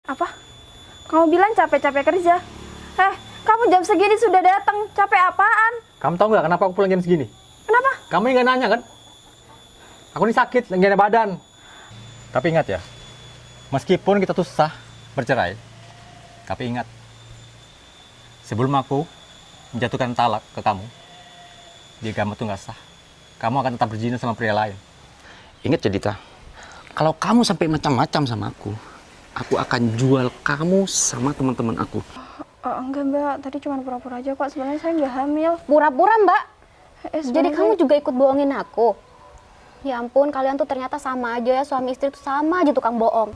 Apa? Kamu bilang capek-capek kerja? Kamu jam segini sudah datang, capek apaan? Kamu tahu nggak kenapa aku pulang jam segini? Kenapa? Kamu nggak nanya kan? Aku ini sakit, lagi enak badan. Tapi ingat ya, meskipun kita tuh sah bercerai, tapi ingat, sebelum aku menjatuhkan talak ke kamu, di agama tuh nggak sah. Kamu akan tetap berzina sama pria lain. Ingat Jadita, kalau kamu sampai macam-macam sama aku akan jual kamu sama teman-teman aku. Enggak mbak, tadi cuma pura-pura aja kok. Sebenarnya saya nggak hamil. Pura-pura mbak? Jadi sebenarnya kamu juga ikut bohongin aku? Ya ampun, kalian tuh ternyata sama aja ya, suami istri tuh sama aja tukang bohong.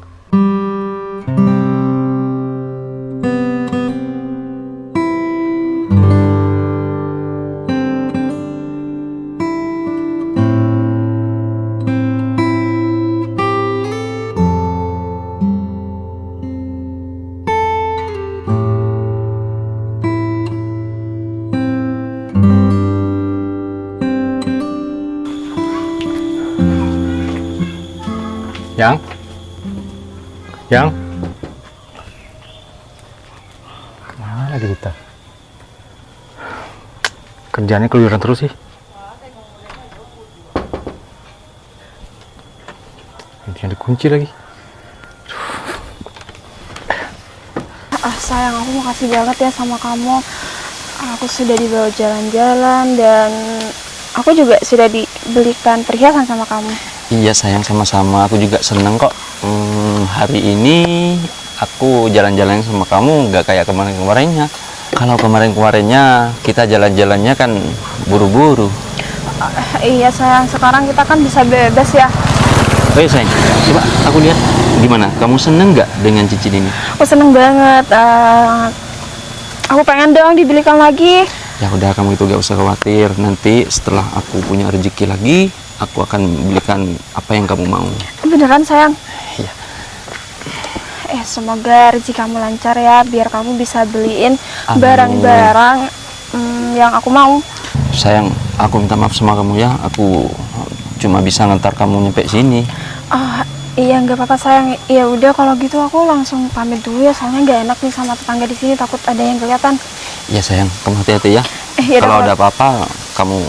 Yang? Kemana lagi kita? Kerjaannya keluyuran terus sih. Yang dikunci lagi. Sayang, aku makasih banget ya sama kamu. Aku sudah dibawa jalan-jalan dan aku juga sudah dibelikan perhiasan sama kamu. Iya sayang, sama-sama. Aku juga seneng kok. Hari ini aku jalan-jalan sama kamu nggak kayak kemarin-kemarinnya. Kalau kemarin-kemarinnya kita jalan-jalannya kan buru-buru. Iya sayang, sekarang kita kan bisa bebas ya. Oh iya sayang, coba aku lihat gimana. Kamu seneng nggak dengan cincin ini? Aku seneng banget. Aku pengen dong dibelikan lagi. Ya udah, kamu itu gak usah khawatir. Nanti setelah aku punya rezeki lagi, aku akan belikan apa yang kamu mau. Beneran sayang? Iya. Semoga rezeki kamu lancar ya, biar kamu bisa beliin Amin. barang-barang yang aku mau. Sayang, aku minta maaf sama kamu ya. Aku cuma bisa ngantar kamu nyampe sini. Iya nggak apa-apa sayang. Ya udah kalau gitu aku langsung pamit dulu ya, soalnya nggak enak nih sama tetangga di sini, takut ada yang kelihatan. Iya sayang, kamu hati-hati ya. Kalau ada apa-apa, kamu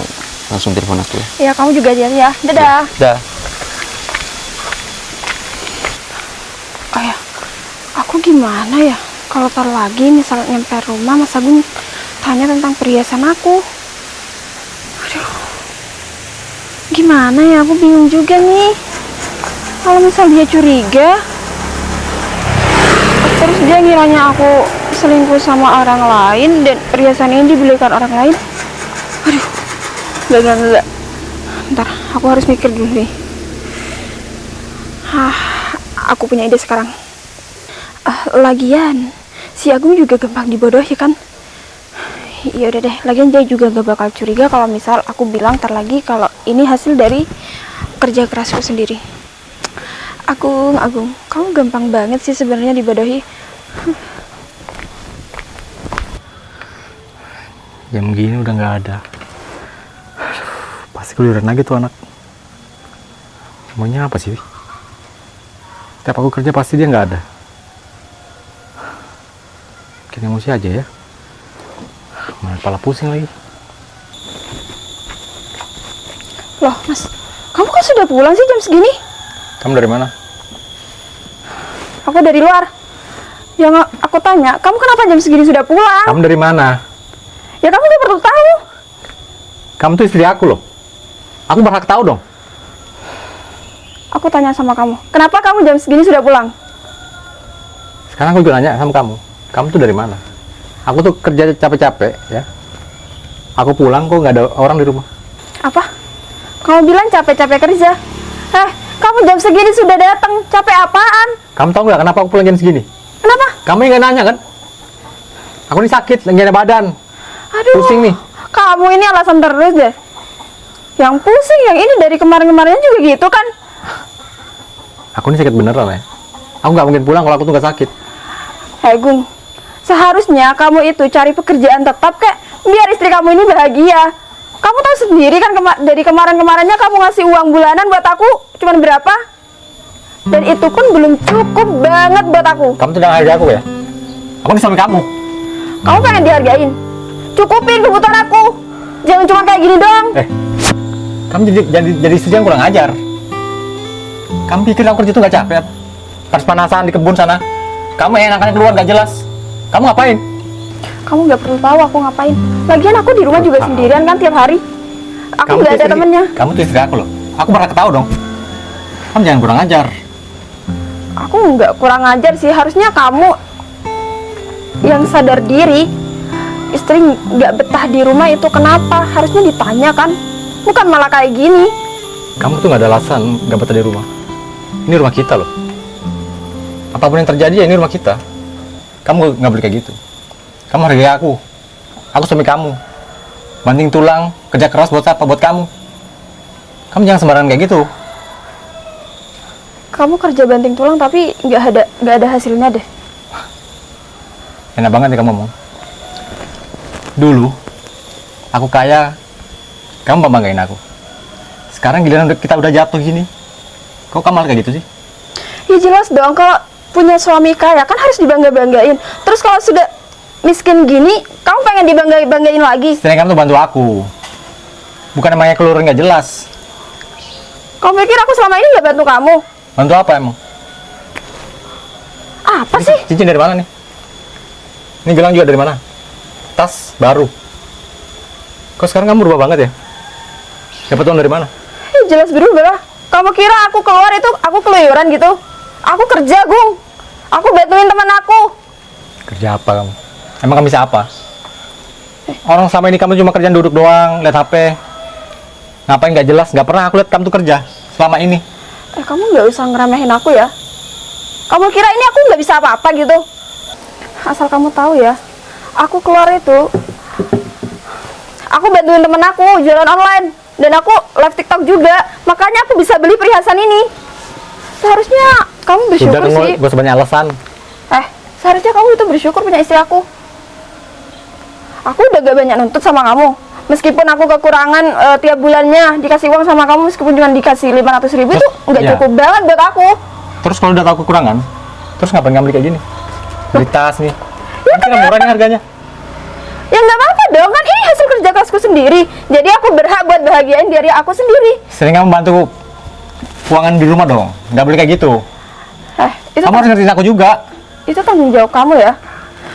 langsung telepon aku ya. Iya, kamu juga hati-hati ya. Dadah. Dah. Oh ya, aku gimana ya? Kalau tar lagi misalnya nyampe rumah, Mas Agung tanya tentang perhiasan aku. Aduh, gimana ya? Aku bingung juga nih. Kalau misal dia curiga, terus dia ngiranya aku selingkuh sama orang lain dan perhiasan ini dibelikan orang lain. Aduh, enggak. Ntar, aku harus mikir dulu nih. Aku punya ide sekarang. Lagian, si Agung juga gampang dibodohi kan? Ya udah deh, lagian dia juga gak bakal curiga kalau misal aku bilang ntar lagi kalau ini hasil dari kerja kerasku sendiri. Agung, kamu gampang banget sih sebenarnya dibodohi. Jam gini udah nggak ada. Pasti keluyuran lagi tuh anak. Maunya apa sih? Tiap aku kerja pasti dia nggak ada. Bikin emosi aja ya. Malah kepala pusing lagi. Loh Mas, kamu kan sudah pulang sih jam segini? Kamu dari mana? Aku dari luar. Yang aku tanya, kamu kenapa jam segini sudah pulang? Kamu dari mana? Ya kamu gak perlu tahu. Kamu tuh istri aku loh. Aku berhak tahu dong. Aku tanya sama kamu, kenapa kamu jam segini sudah pulang? Sekarang aku juga nanya sama kamu. Kamu tuh dari mana? Aku tuh kerja capek-capek ya. Aku pulang kok nggak ada orang di rumah. Apa? Kamu bilang capek-capek kerja? Kamu jam segini sudah datang, capek apaan? Kamu tahu nggak kenapa aku pulang jam segini? Kenapa? Kamu nggak nanya kan? Aku ini sakit, lagi enak badan. Aduh, Pusing nih. Kamu ini alasan terus deh. Yang pusing, yang ini dari kemarin-kemarinnya juga gitu kan? Aku ini sakit beneran ya. Aku nggak mungkin pulang kalau aku tuh nggak sakit. Gung, seharusnya kamu itu cari pekerjaan tetap kayak biar istri kamu ini bahagia. Kamu tahu sendiri kan dari kemarin-kemarinnya kamu ngasih uang bulanan buat aku cuman berapa? Dan itu pun belum cukup banget buat aku. Kamu tidak menghargai aku ya? Aku ini suami kamu. Kamu pengen dihargain? Cukupin kebutuhan aku. Jangan cuma kayak gini doang. Kamu jadi istri yang kurang ajar. Kamu pikir aku kerja tuh gak capek? Harus panasan di kebun sana. Kamu enakan keluar gak jelas. Kamu ngapain? Kamu nggak perlu tahu aku ngapain. Lagian aku di rumah juga sendirian kan tiap hari. Aku nggak ada temennya. Kamu tuh istri aku loh. Aku pernah ketahu dong. Kamu jangan kurang ajar. Aku nggak kurang ajar sih. Harusnya kamu yang sadar diri. Istri nggak betah di rumah itu kenapa? Harusnya ditanya kan. Bukan malah kayak gini. Kamu tuh gak ada alasan gak betah di rumah. Ini rumah kita loh. Apapun yang terjadi ya ini rumah kita. Kamu gak boleh kayak gitu. Kamu hargai aku. Aku suami kamu. Banting tulang, kerja keras buat apa? Buat kamu. Kamu jangan sembarangan kayak gitu. Kamu kerja banting tulang tapi nggak ada hasilnya deh. Enak banget nih kamu ngomong. Dulu aku kaya, kamu banggain aku. Sekarang giliran kita udah jatuh gini, kok kamu malah kayak gitu sih? Ya jelas dong, kalau punya suami kaya kan harus dibangga-banggain. Terus kalau sudah miskin gini, kamu pengen dibanggain lagi. Setidaknya kamu tuh bantu aku. Bukan namanya keluar nggak jelas. Kamu pikir aku selama ini nggak bantu kamu? Bantu apa emang? Apa sih? Cincin dari mana nih? Ini gelang juga dari mana? Tas baru. Kok sekarang kamu berubah banget ya? Dapat uang dari mana? Jelas berubah. Kamu kira aku keluar itu aku keluyuran gitu? Aku kerja, Gung. Aku bantuin teman aku. Kerja apa kamu? Emang kamu bisa apa? Orang selama ini kamu cuma kerjaan duduk doang, lihat HP. Ngapain nggak jelas? Nggak pernah aku lihat kamu tuh kerja selama ini. Kamu nggak usah ngeremehin aku ya. Kamu kira ini aku nggak bisa apa-apa gitu? Asal kamu tahu ya, aku keluar itu, aku bantuin temen aku jualan online. Dan aku live TikTok juga, makanya aku bisa beli perhiasan ini. Seharusnya kamu bersyukur Udah, sih. gak usah banyak alasan. Seharusnya kamu itu bersyukur punya istri aku. Aku udah gak banyak nuntut sama kamu. Meskipun aku kekurangan tiap bulannya dikasih uang sama kamu, meskipun cuma dikasih 500.000 itu nggak cukup banget buat aku. Terus kalau udah tahu kekurangan, terus ngapain ngambil kayak gini? Beli tas nih. Ya kan murah nih harganya. Ya nggak apa-apa dong, kan ini hasil kerja kerasku sendiri. Jadi aku berhak buat bahagiain diri aku sendiri. Sering kamu bantu keuangan di rumah dong, nggak boleh kayak gitu. Itu kamu harus ngertiin aku juga. Itu tanggung jawab kamu ya.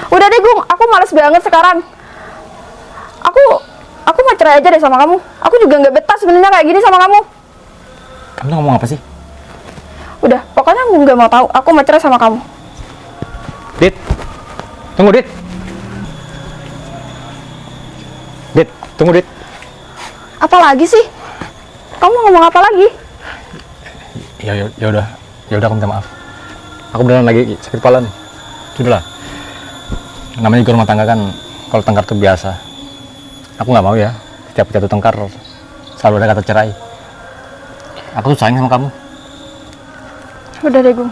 Udah deh Gung, aku males banget sekarang. Aku mau cerai aja deh sama kamu. Aku juga nggak betah sebenarnya kayak gini sama kamu. Kamu tuh ngomong apa sih? Udah, pokoknya aku nggak mau tahu. Aku mau cerai sama kamu. Dit, tunggu Dit. Dit, tunggu Dit. Apa lagi sih? Kamu ngomong apa lagi? Ya udah aku minta maaf. Aku beneran lagi sakit kepala nih. Sudahlah. Namanya juga rumah tangga kan, kalau tengkar tuh biasa. Aku nggak mau ya, setiap jatuh tengkar selalu ada kata cerai. Aku tuh sayang sama kamu. Udah deh Gung.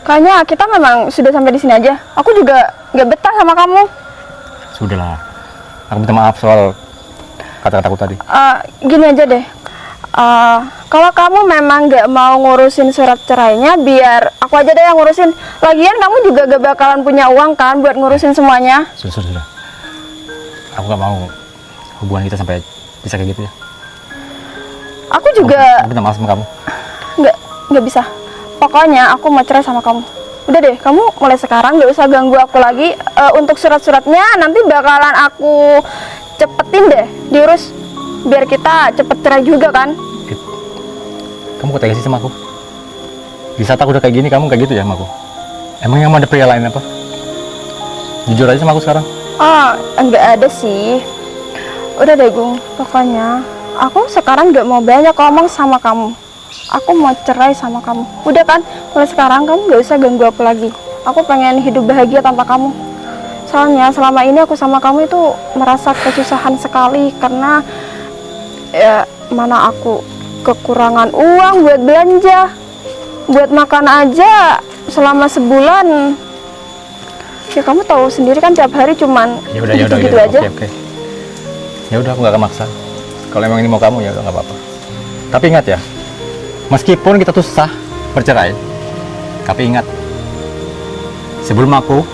Kayaknya kita memang sudah sampai di sini aja. Aku juga nggak betah sama kamu. Sudahlah. Aku minta maaf soal kata-kataku tadi. Gini aja deh. Kalau kamu memang nggak mau ngurusin surat cerainya, biar aku aja deh yang ngurusin. Lagian kamu juga gak bakalan punya uang kan buat ngurusin semuanya. Sudah. Aku nggak mau hubungan kita sampai bisa kayak gitu ya. Aku juga Aku minta maaf sama kamu. nggak bisa. Pokoknya aku mau cerai sama kamu. Udah deh, kamu mulai sekarang nggak usah ganggu aku lagi. Untuk surat-suratnya nanti bakalan aku cepetin deh diurus, biar kita cepet cerai juga kan. Kamu kok tega sih sama aku? Di saat aku udah kayak gini, kamu kayak gitu ya sama aku? Emang yang ada pria lain apa? Jujur aja sama aku sekarang. Enggak ada sih. Udah deh Gung, pokoknya aku sekarang nggak mau banyak ngomong sama kamu. Aku mau cerai sama kamu. Udah kan, mulai sekarang kamu nggak usah ganggu aku lagi. Aku pengen hidup bahagia tanpa kamu. Soalnya selama ini aku sama kamu itu merasa kesusahan sekali, karena ya mana aku kekurangan uang buat belanja, buat makan aja selama sebulan. Ya kamu tahu sendiri kan tiap hari cuman gitu aja. Oke. Ya udah, aku nggak akan maksa. Kalau emang ini mau kamu ya udah nggak apa-apa. Tapi ingat ya, meskipun kita tuh susah bercerai. Tapi ingat, sebelum aku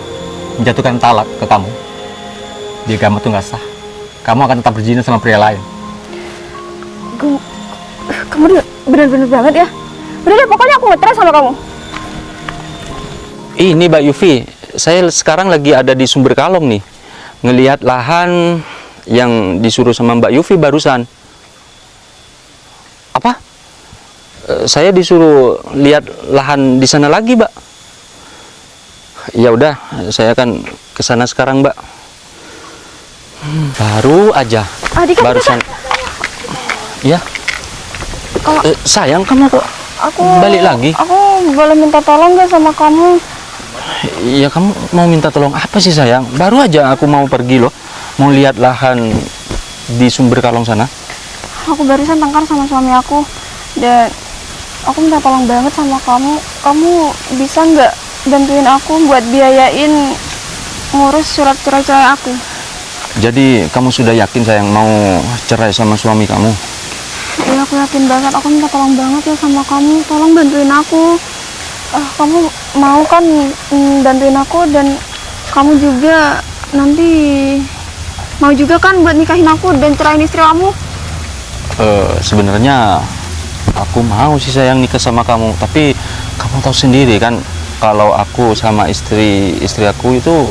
menjatuhkan talak ke kamu, di agama itu nggak sah. Kamu akan tetap berzina sama pria lain. Kamu bener-bener banget ya. Udah deh, pokoknya aku ngetres sama kamu. Ini Mbak Yufi, saya sekarang lagi ada di Sumber Kalong nih. Ngelihat lahan yang disuruh sama Mbak Yufi barusan. Apa? Saya disuruh lihat lahan di sana lagi, Mbak. Ya udah, saya akan ke sana sekarang, Mbak. Baru aja. Dika, barusan. Ya. Sayang, kamu kok Aku balik lagi? Aku boleh minta tolong gak sama kamu? Ya, kamu mau minta tolong apa sih, sayang? Baru aja aku mau pergi loh. Mau lihat lahan di Sumber Kalong sana. Aku barusan tengkar sama suami aku. Dan aku minta tolong banget sama kamu. Kamu bisa nggak bantuin aku buat biayain ngurus surat-surat cerai aku? Jadi kamu sudah yakin, sayang, mau cerai sama suami kamu? Iya, aku yakin banget. Aku minta tolong banget ya sama kamu. Tolong bantuin aku. Kamu mau kan bantuin aku, dan kamu juga nanti mau juga kan buat nikahin aku dan ceraiin istri kamu? Sebenarnya aku mau sih, sayang, nikah sama kamu. Tapi kamu tahu sendiri kan, kalau aku sama istri aku itu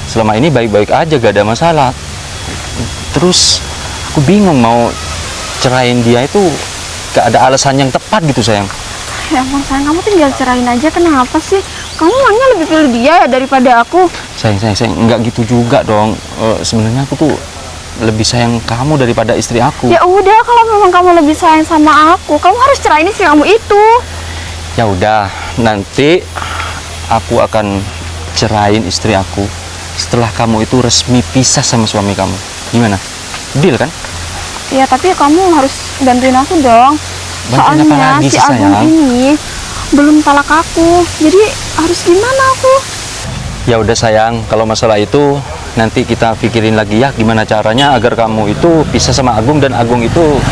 selama ini baik-baik aja, gak ada masalah. Terus aku bingung mau cerain dia itu gak ada alasan yang tepat gitu, sayang. Ya ampun sayang, kamu tinggal cerain aja. Kenapa sih? Kamu emangnya lebih pilih dia ya daripada aku? Sayang, nggak gitu juga dong. Sebenarnya aku tuh lebih sayang kamu daripada istri aku. Ya udah, kalau memang kamu lebih sayang sama aku, kamu harus cerain istri kamu itu. Ya udah, nanti aku akan cerain istri aku setelah kamu itu resmi pisah sama suami kamu. Gimana? Deal kan? Ya tapi kamu harus bantuin aku dong. Bantuin apa Soalnya lagi si sih, Agung sayang? ini belum talak aku. Jadi harus gimana aku? Ya udah, sayang, kalau masalah itu nanti kita pikirin lagi ya, gimana caranya agar kamu itu pisah sama Agung dan Agung itu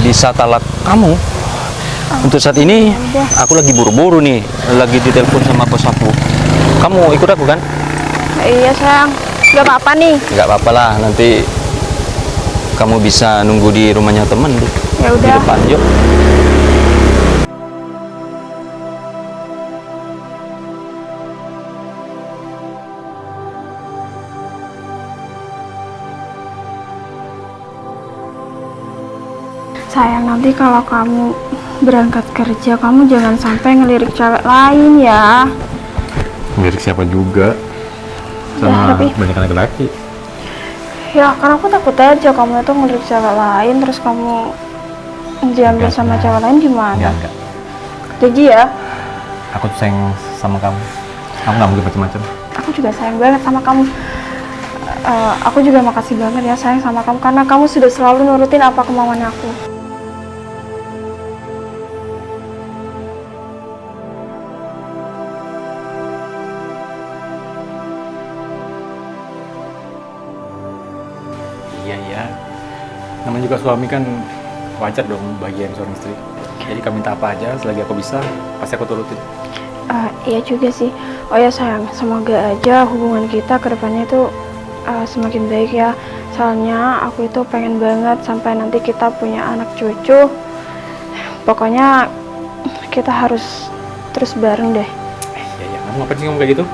bisa talak kamu. Untuk saat ini aku lagi buru-buru nih, lagi ditelepon sama bos aku. Kamu ikut aku kan? Iya sayang, gak apa-apa nih. Nggak apa-apa lah, nanti kamu bisa nunggu di rumahnya temen tuh. Ya Di udah. depan, yuk. Sayang, nanti kalau kamu berangkat kerja, kamu jangan sampai ngelirik cewek lain ya. Ngelirik siapa juga, Ya, tapi banyak laki-laki. ya karena aku takut aja kamu itu ngelirik cewek lain, terus kamu diambil sama cewek lain gimana? Enggak. Jadi ya, Aku tuh sayang sama kamu. Aku nggak mungkin macam-macam. aku juga sayang banget sama kamu. Aku juga makasih banget ya sayang sama kamu, karena kamu sudah selalu nurutin apa kemauan aku. Iya. Namanya juga suami kan, wajar dong bagian seorang istri. Jadi kamu minta apa aja, selagi aku bisa, pasti aku turutin. Iya juga sih. Oh ya sayang, semoga aja hubungan kita ke depannya itu semakin baik ya. Soalnya aku itu pengen banget sampai nanti kita punya anak cucu. Pokoknya kita harus terus bareng deh. Iya, kamu ngapain sih ngomong kayak gitu?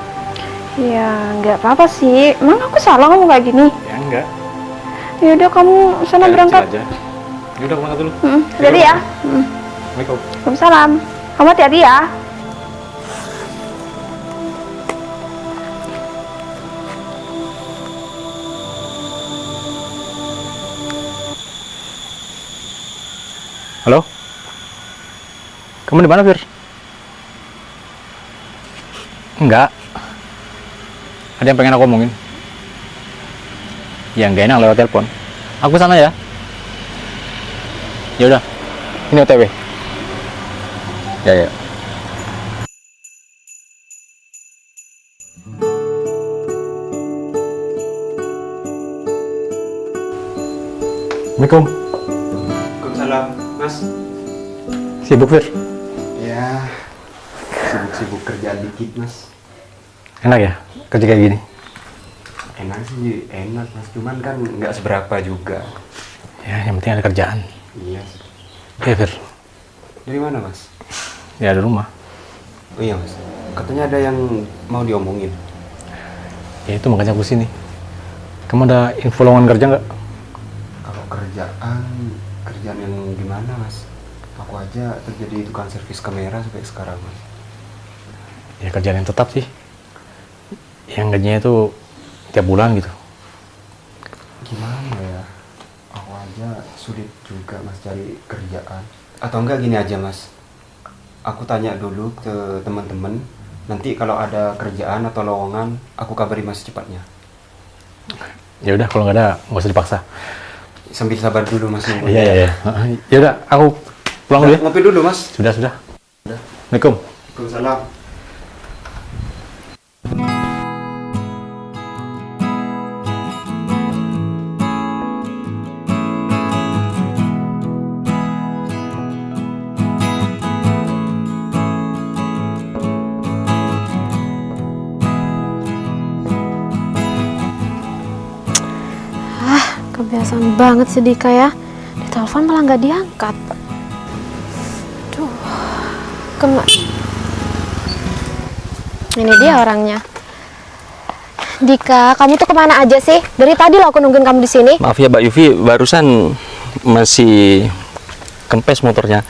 Ya nggak apa-apa sih. Emang aku salah ngomong kayak gini? Ya enggak. Ya udah, kamu sana Kayak berangkat. kecil aja. Ya udah, aku berangkat dulu. Jadi ya. Assalamualaikum. Waalaikumsalam. Kamu hati-hati ya. Halo? Kamu di mana, Fir? Enggak. Ada yang pengen aku omongin. Ya nggak enak lewat telepon. Aku sana ya. Ya udah. Ini OTW. Ya. Assalamualaikum. Waalaikumsalam, Mas. Sibuk, Fir? Ya, Ya, sibuk-sibuk kerjaan dikit mas. Enak ya kerja kayak gini? Enak sih, enak mas. Cuman kan nggak seberapa juga. Ya, yang penting ada kerjaan. Iya. Ya, Fir. Dari mana mas? Ya, ada rumah. Oh iya mas. Katanya ada yang mau diomongin. Ya, itu makanya aku sini. Kamu ada info lowongan kerja nggak? Kalau kerjaan yang gimana mas? Aku aja terjadi tukang servis kamera sampai sekarang mas. Ya, kerjaan yang tetap sih. Yang gajinya itu tiap bulan gitu. Gimana ya? Aku aja sulit juga mas cari kerjaan. Atau enggak gini aja mas. Aku tanya dulu ke teman-teman. Nanti kalau ada kerjaan atau lowongan, aku kabari mas secepatnya. Ya udah, kalau nggak ada nggak usah dipaksa. Sambil sabar dulu mas. Iya. Ya udah, aku pulang dulu ya. Ngopi dulu mas. Sudah. Assalamualaikum. Waalaikumsalam. Kebiasaan banget sih Dika ya. Ditelepon malah nggak diangkat. Duh, ini dia orangnya. Dika, kamu tuh kemana aja sih? Dari tadi loh aku nungguin kamu di sini. Maaf ya Mbak Yufi, barusan masih kempes motornya.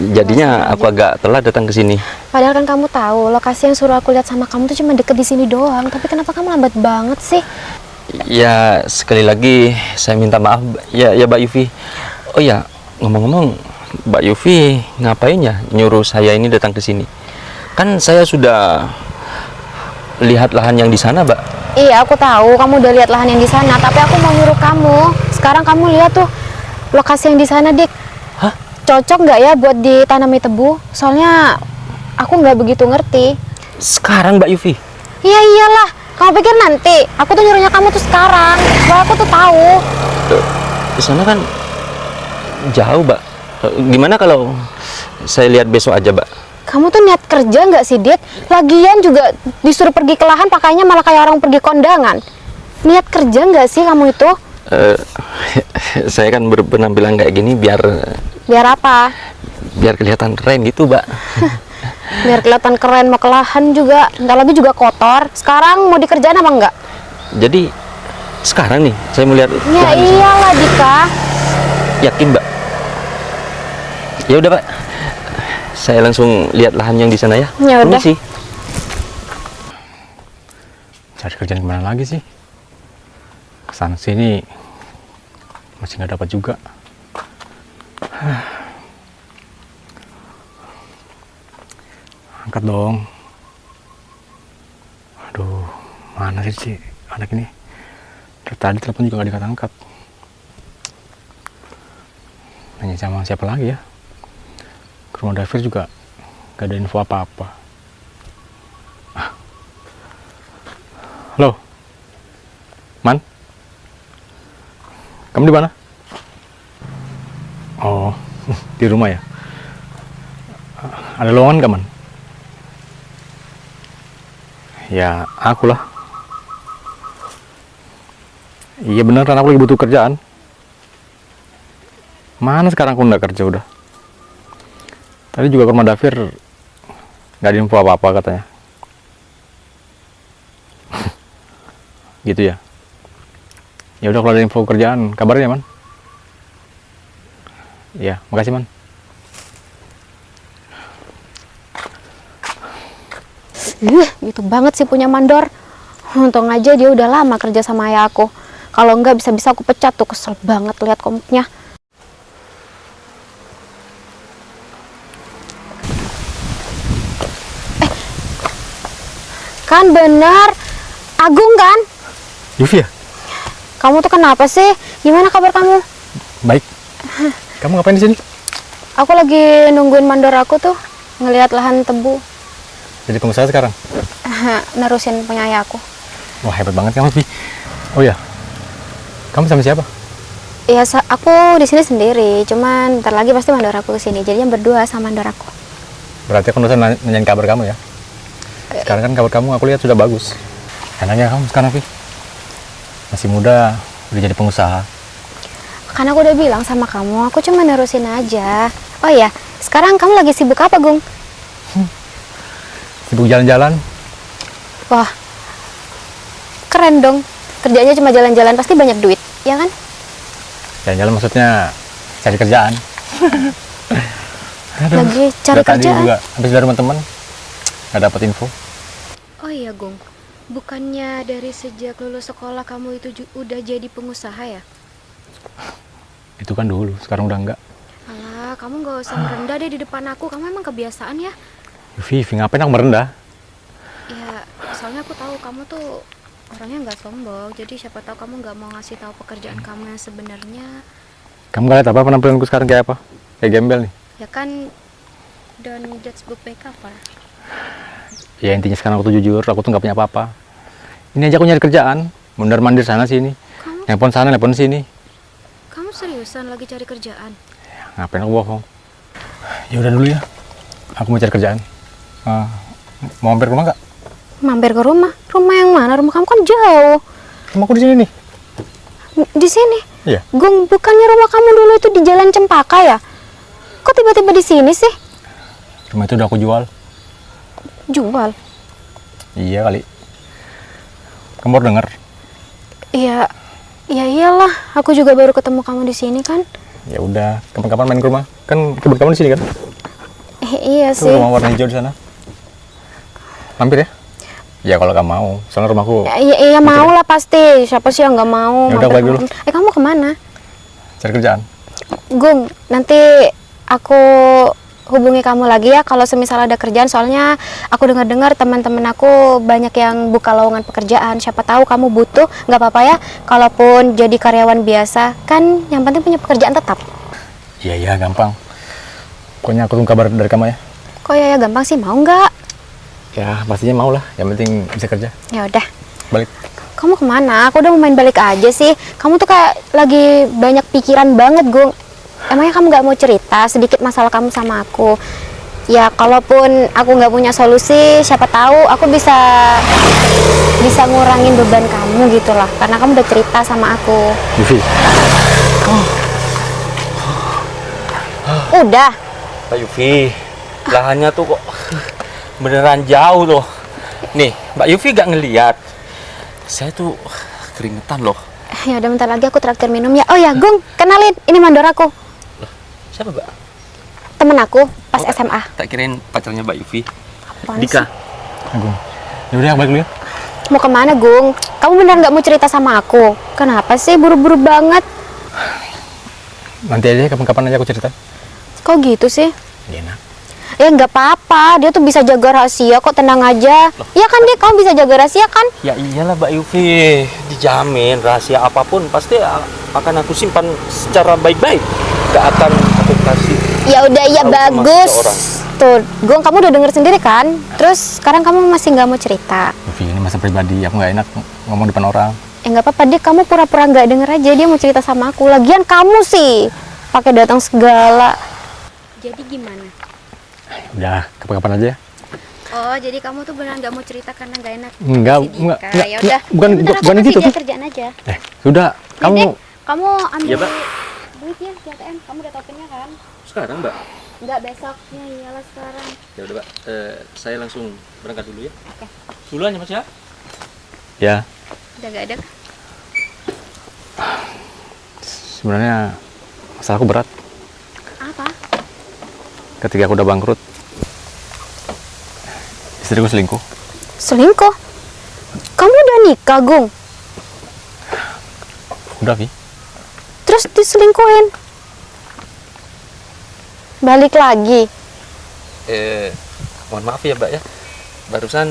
Jadinya aku agak telat datang ke sini. Padahal kan kamu tahu lokasi yang suruh aku lihat sama kamu tuh cuma deket di sini doang. Tapi kenapa kamu lambat banget sih? Ya, sekali lagi saya minta maaf ya Mbak Yufi. Oh ya, ngomong-ngomong, Mbak Yufi ngapain ya nyuruh saya ini datang ke sini? Kan saya sudah lihat lahan yang di sana, Mbak. Iya, aku tahu kamu udah lihat lahan yang di sana, tapi aku mau nyuruh kamu. Sekarang kamu lihat tuh lokasi yang di sana, Dik. Hah? Cocok nggak ya buat ditanami tebu? Soalnya aku nggak begitu ngerti. Sekarang Mbak Yufi? Iya iyalah, kamu pikir nanti? Aku tuh nyuruhnya kamu tuh sekarang, supaya aku tuh tahu. Di sana kan jauh, Mbak. Gimana kalau saya lihat besok aja, Mbak? Kamu tuh niat kerja nggak sih, Dit? Lagian juga disuruh pergi ke lahan, pakainya malah kayak orang pergi kondangan. Niat kerja nggak sih kamu itu? Saya kan berpenampilan kayak gini biar apa? biar kelihatan keren gitu, Mbak. Biar kelihatan keren, mau ke lahan juga, ntar lagi juga kotor. Sekarang mau dikerjain apa enggak? Jadi sekarang nih saya melihat Ya iyalah, Dika. yakin, Mbak. Ya udah, Pak. Saya langsung lihat lahan yang di sana ya. Ya udah. Permisi. Cari kerjaan gimana lagi sih? Kesana sini masih nggak dapat juga. Angkat dong. Aduh, mana sih anak ini? Dari tadi telepon juga nggak diangkat. Nanya sama siapa lagi ya? Ke rumah Davir juga nggak ada info apa-apa. Halo, Man? Kamu di mana? Oh, di rumah ya? Ada lowongan nggak, Man? Ya, aku lah. Iya bener kan, aku lagi butuh kerjaan. Mana sekarang aku nggak kerja udah. Tadi juga ke rumah Davir nggak ada info apa-apa katanya. Gitu ya. Ya udah, kalau ada info kerjaan kabarin ya, Man. Iya, makasih, Man. Gitu banget sih punya mandor. Untung aja dia udah lama kerja sama ayah aku. Kalau enggak bisa-bisa aku pecat tuh, kesel banget lihat komuknya. Kan bener, Agung kan? Yufi ya? Kamu tuh kenapa sih? Gimana kabar kamu? Baik. Kamu ngapain di sini? Aku lagi nungguin mandor aku tuh, ngelihat lahan tebu. Jadi pengusaha sekarang? Nerusin punya ayah aku. Wah, hebat banget kamu, Vi. Oh ya, kamu sama siapa? Ya, aku di sini sendiri. Cuman ntar lagi pasti mandor aku kesini. Jadinya berdua sama mandor aku. Berarti aku udah nanyain kabar kamu ya. Sekarang kan kabar kamu aku lihat sudah bagus. Enaknya kamu sekarang, Vi. Masih muda, udah jadi pengusaha. Karena aku udah bilang sama kamu, aku cuma nerusin aja. Oh iya, sekarang kamu lagi sibuk apa, Gung? Sibuk jalan-jalan. Wah, keren dong. Kerjanya cuma jalan-jalan, pasti banyak duit, ya kan? Jalan-jalan maksudnya cari kerjaan. Lagi cari Udah tadi kerjaan. juga habis dari teman-teman nggak dapat info. Oh iya, Gung. Bukannya dari sejak lulus sekolah kamu itu udah jadi pengusaha ya? Itu kan dulu, sekarang udah enggak. Alah, kamu gak usah merendah deh di depan aku. Kamu emang kebiasaan ya? Vi, ngapain aku merendah? Ya, soalnya aku tahu kamu tuh orangnya nggak sombong. Jadi siapa tahu kamu nggak mau ngasih tahu pekerjaan kamu yang sebenarnya. Kamu nggak lihat apa penampilanku sekarang kayak apa? Kayak gembel nih. Ya kan, don't judge book by cover. Ya intinya sekarang aku tuh jujur, aku tuh nggak punya apa-apa. Ini aja aku nyari kerjaan, mondar-mandir sana sini. Nelpon sana, nelpon sini. Kamu seriusan lagi cari kerjaan? Ngapain aku bohong? Ya udah dulu ya. Aku mau cari kerjaan. Mau mampir ke rumah nggak? Mampir ke rumah? Rumah yang mana? Rumah kamu kan jauh. Rumahku di sini nih. Di sini? Iya. Gung, bukannya rumah kamu dulu itu di Jalan Cempaka ya? Kok tiba-tiba di sini sih? Rumah itu udah aku jual. Jual? Iya kali. Kamu baru denger? Iya, ya iyalah. Aku juga baru ketemu kamu di sini kan. Ya udah, kapan-kapan main ke rumah. Kan kebun kamu di sini kan? Iya Tuh sih. rumah warna hijau di sana. Mampir ya? Ya kalau kamu mau, soalnya rumahku. Iya mau lah pasti. Siapa sih yang nggak mau? Ya udah, mampir balik dulu. ke- kamu kemana? Cari kerjaan. Gung, nanti aku hubungi kamu lagi ya kalau semisal ada kerjaan. Soalnya aku dengar-dengar teman-teman aku banyak yang buka lowongan pekerjaan. Siapa tahu kamu butuh, nggak apa-apa ya. Kalaupun jadi karyawan biasa, kan yang penting punya pekerjaan tetap. Iya, gampang. Pokoknya aku tunggu kabar dari kamu ya. Kok ya gampang sih, mau nggak? Ya pastinya mau lah, yang penting bisa kerja. Ya udah. Balik. Kamu kemana? Aku udah mau main balik aja sih. Kamu tuh kayak lagi banyak pikiran banget, Gung. Emangnya kamu nggak mau cerita sedikit masalah kamu sama aku? Ya, kalaupun aku nggak punya solusi, siapa tahu aku bisa ngurangin beban kamu gitu lah. Karena kamu udah cerita sama aku. Yufi, Udah. Mbak Yufi, lahannya tuh kok beneran jauh loh. Nih, Mbak Yufi gak ngeliat. Saya tuh keringetan loh. Ya udah, bentar lagi aku traktir minum ya. Oh ya, Gung, kenalin. Ini mandor aku. Siapa, Mbak? Temen aku pas Oh, SMA. Tak kirain pacarnya Mbak Yufi. Apaan Dika. sih? Agung. Ya udah, balik dulu ya. Mau kemana, Gung? Kamu benar nggak mau cerita sama aku? Kenapa sih buru-buru banget? Nanti aja kapan-kapan aja aku cerita. Kok gitu sih? Gak enak. Ya nggak apa-apa, dia tuh bisa jaga rahasia kok, tenang aja. Iya kan, Dek? Kamu bisa jaga rahasia kan? Ya iyalah Mbak Yufi, dijamin rahasia apapun pasti akan aku simpan secara baik-baik. Gak akan aku kasih. Ya udah, ya tahu sama bagus. seseorang. Tuh, Gung, kamu udah denger sendiri kan? Terus sekarang kamu masih nggak mau cerita? Yufi, ini masa pribadi, aku nggak enak ngomong depan orang. Nggak apa-apa, Dek. Kamu pura-pura nggak denger aja, dia mau cerita sama aku. Lagian kamu sih pakai datang segala. Jadi gimana? Udah, kapan-kapan aja ya. Oh, jadi kamu tuh beneran nggak mau cerita karena nggak enak? Enggak, Si Dika. enggak, Ya udah. bukan Bentar, aku bukan kasih gitu dia tuh. kerjaan aja. Sudah, kamu Dek, kamu ambil Iya, Mbak. duitnya di ATM. Kamu udah tau pinnya kan? Sekarang Mbak? Enggak, besoknya. Iyalah sekarang. Ya udah Mbak, saya langsung berangkat dulu ya. Oke. Duluan ya Mas ya. ya Udah gak ada. sebenarnya masalahku berat. Apa? Ketika aku udah bangkrut, istriku selingkuh. Selingkuh? Kamu udah nikah, Gung? Udah, Vi. Terus diselingkuhin? Balik lagi? Mohon maaf ya Mbak ya. Barusan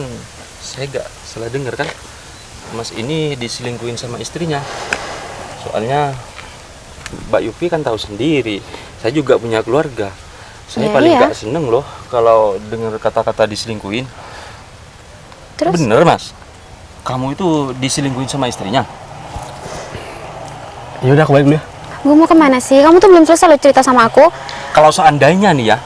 saya gak salah dengar kan. Mas ini diselingkuhin sama istrinya. Soalnya Mbak Yufi kan tahu sendiri, saya juga punya keluarga. Saya Ya, paling iya. gak seneng loh kalau dengar kata-kata diselingkuhin. Terus? Bener Mas, kamu itu diselingkuhin sama istrinya? Ya udah, aku balik dulu ya. Gue mau kemana sih? Kamu tuh belum selesai lo cerita sama aku. Kalau seandainya nih ya,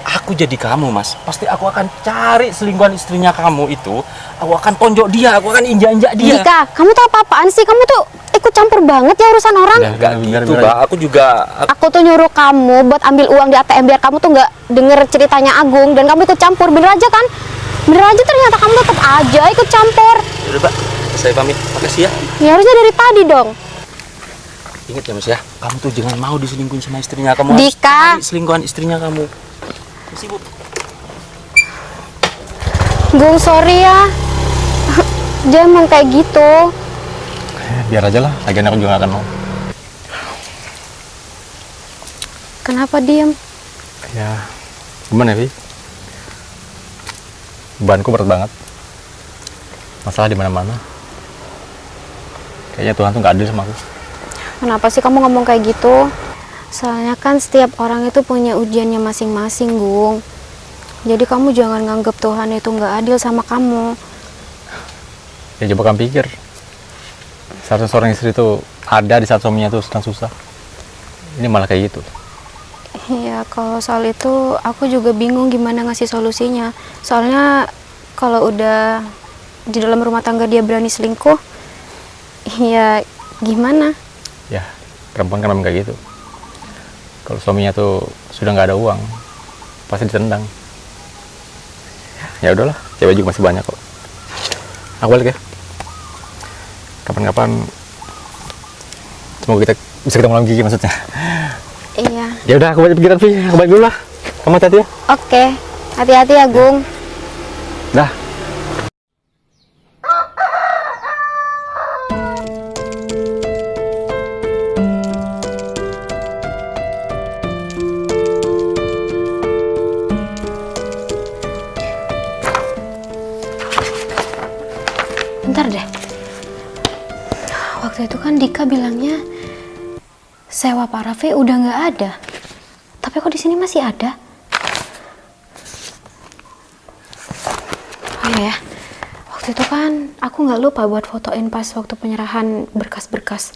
aku jadi kamu, Mas, pasti aku akan cari selingkuhan istrinya kamu itu. Aku akan tonjok dia, aku akan injak-injak dia. Dika, kamu tuh apa-apaan sih? Kamu tuh ikut campur banget ya urusan orang. Enggak gitu, Mbak. Aku juga Aku tuh nyuruh kamu buat ambil uang di ATM biar kamu tuh nggak denger ceritanya Agung dan kamu ikut campur. Bener aja kan? Bener aja, ternyata kamu tetap aja ikut campur. Udah, Mbak. Saya pamit. Makasih ya. Ya harusnya dari tadi dong. Ingat ya, Mas ya. Kamu tuh jangan mau diselingkuhin sama istrinya. Kamu harus Dika. cari selingkuhan istrinya kamu. Sibuk. Gung, sorry ya. Dia emang kayak gitu. Biar aja lah, lagian aku juga gak akan mau. Kenapa diem? Ya, gimana ya, Vi? Bebanku berat banget. Masalah di mana-mana. Kayaknya Tuhan tuh gak adil sama aku. Kenapa sih kamu ngomong kayak gitu? Soalnya kan setiap orang itu punya ujiannya masing-masing, Gung. Jadi kamu jangan nganggep Tuhan itu nggak adil sama kamu. Ya coba kamu pikir. Seharusnya seorang istri itu ada di saat suaminya tuh sedang susah. Ini malah kayak gitu. Ya kalau soal itu aku juga bingung gimana ngasih solusinya. Soalnya kalau udah di dalam rumah tangga dia berani selingkuh, ya gimana? Ya, perempuan kan memang kayak gitu. Kalau suaminya tuh sudah nggak ada uang, pasti ditendang. Ya udahlah, cewek juga masih banyak kok. Aku balik ya. Kapan-kapan semoga kita bisa ketemu lagi, maksudnya. Iya. Ya udah, aku balik pikiran, Vi. Aku balik dulu lah. Kamu hati-hati ya. Oke, hati-hati ya, Gung. Dah. Bentar deh. Waktu itu kan Dika bilangnya sewa Pak Raffi udah nggak ada. Tapi kok di sini masih ada? Oh iya ya. Waktu itu kan aku nggak lupa buat fotoin pas waktu penyerahan berkas-berkas.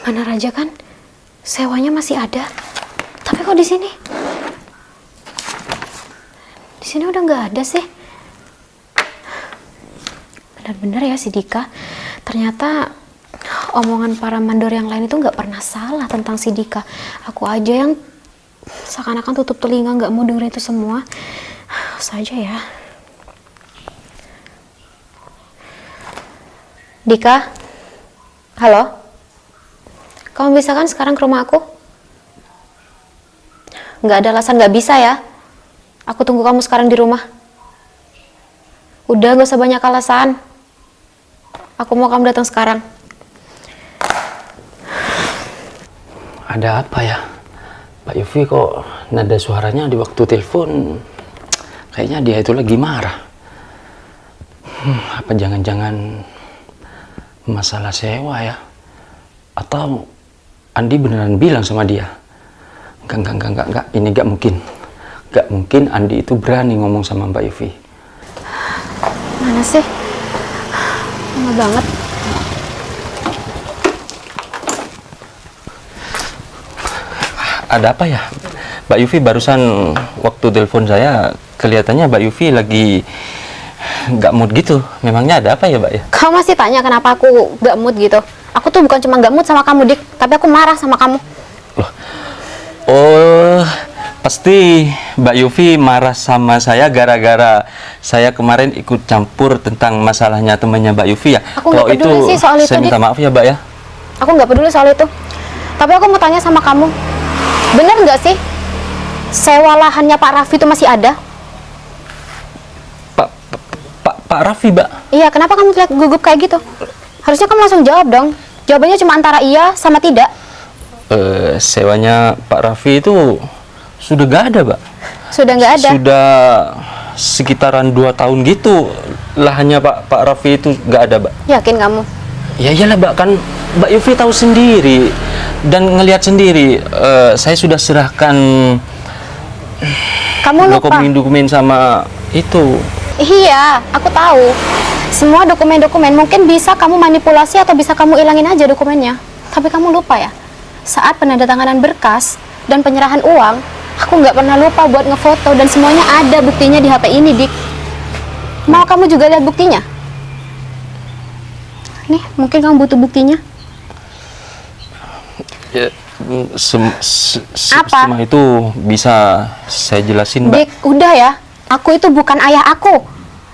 Mana Raja kan? Sewanya masih ada. Tapi kok di sini? Di sini udah nggak ada sih. Benar-benar ya si Dika. Ternyata omongan para mandor yang lain itu nggak pernah salah tentang si Dika. Aku aja yang seakan-akan tutup telinga nggak mau dengerin itu semua. Saja ya. Dika, halo. Kamu bisa kan sekarang ke rumah aku? Nggak ada alasan nggak bisa ya. Aku tunggu kamu sekarang di rumah. Udah, gak usah banyak alasan. Aku mau kamu datang sekarang. Ada apa ya? Pak Yofi kok nada suaranya di waktu telepon kayaknya dia itu lagi marah. Apa jangan-jangan masalah sewa ya? Atau Andi beneran bilang sama dia? Enggak, ini gak mungkin. Gak mungkin Andi itu berani ngomong sama Mbak Yofi. Mana sih? Lama banget. Ada apa ya? Mbak Yufi barusan waktu telepon saya kelihatannya Mbak Yufi lagi nggak mood gitu. Memangnya ada apa ya, Mbak ya? Kamu masih tanya kenapa aku gak mood gitu? Aku tuh bukan cuma gak mood sama kamu, Dik, tapi aku marah sama kamu. Loh. Oh, pasti Mbak Yufi marah sama saya gara-gara saya kemarin ikut campur tentang masalahnya temannya Mbak Yufi ya. Aku nggak peduli sih soal itu, saya minta Dik. maaf ya, Mbak ya. Aku nggak peduli soal itu. Tapi aku mau tanya sama kamu, bener nggak sih sewa lahannya Pak Raffi itu masih ada? Pak Raffi, Mbak. Iya, kenapa kamu terlihat gugup kayak gitu? Harusnya kamu langsung jawab dong. Jawabannya cuma antara iya sama tidak. Sewanya Pak Raffi itu sudah nggak ada, Mbak. Sudah nggak ada? Sudah sekitaran 2 tahun gitu lahannya Pak Raffi itu nggak ada, Mbak. Yakin kamu? Ya iyalah, Mbak, kan Mbak Yufi tahu sendiri dan ngelihat sendiri. Saya sudah serahkan Kamu lupa? dokumen-dokumen sama itu. Iya, aku tahu. Semua dokumen-dokumen mungkin bisa kamu manipulasi atau bisa kamu ilangin aja dokumennya. Tapi kamu lupa ya? saat penandatanganan berkas dan penyerahan uang, aku nggak pernah lupa buat ngefoto dan semuanya ada buktinya di HP ini, Dik. Mau kamu juga lihat buktinya? Nih, mungkin kamu butuh buktinya. Ya, Apa? semua itu bisa saya jelasin, Mbak. Dik, udah ya. Aku itu bukan ayah aku.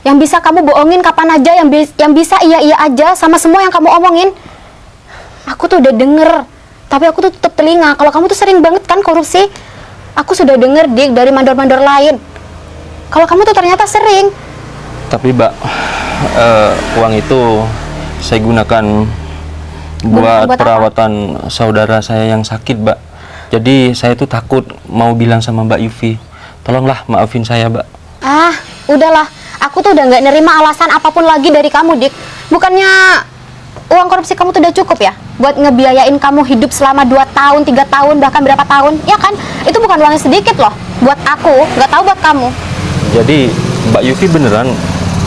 Yang bisa kamu bohongin kapan aja, yang bisa iya-iya aja sama semua yang kamu omongin. Aku tuh udah denger, tapi aku tuh tutup telinga. Kalau kamu tuh sering banget kan korupsi. Aku sudah denger, Dik, dari mandor-mandor lain. Kalau kamu tuh ternyata sering. Tapi, Mbak, uang itu saya gunakan buat buat apa? perawatan saudara saya yang sakit, Mbak. Jadi saya tuh takut mau bilang sama Mbak Yufi. Tolonglah maafin saya, Mbak. Ah, udahlah. Aku tuh udah nggak nerima alasan apapun lagi dari kamu, Dik. Bukannya uang korupsi kamu tuh udah cukup ya? Buat ngebiayain kamu hidup selama 2 tahun, 3 tahun, bahkan berapa tahun. Ya kan? Itu bukan uangnya sedikit loh. Buat aku, nggak tahu buat kamu. Jadi Mbak Yufi beneran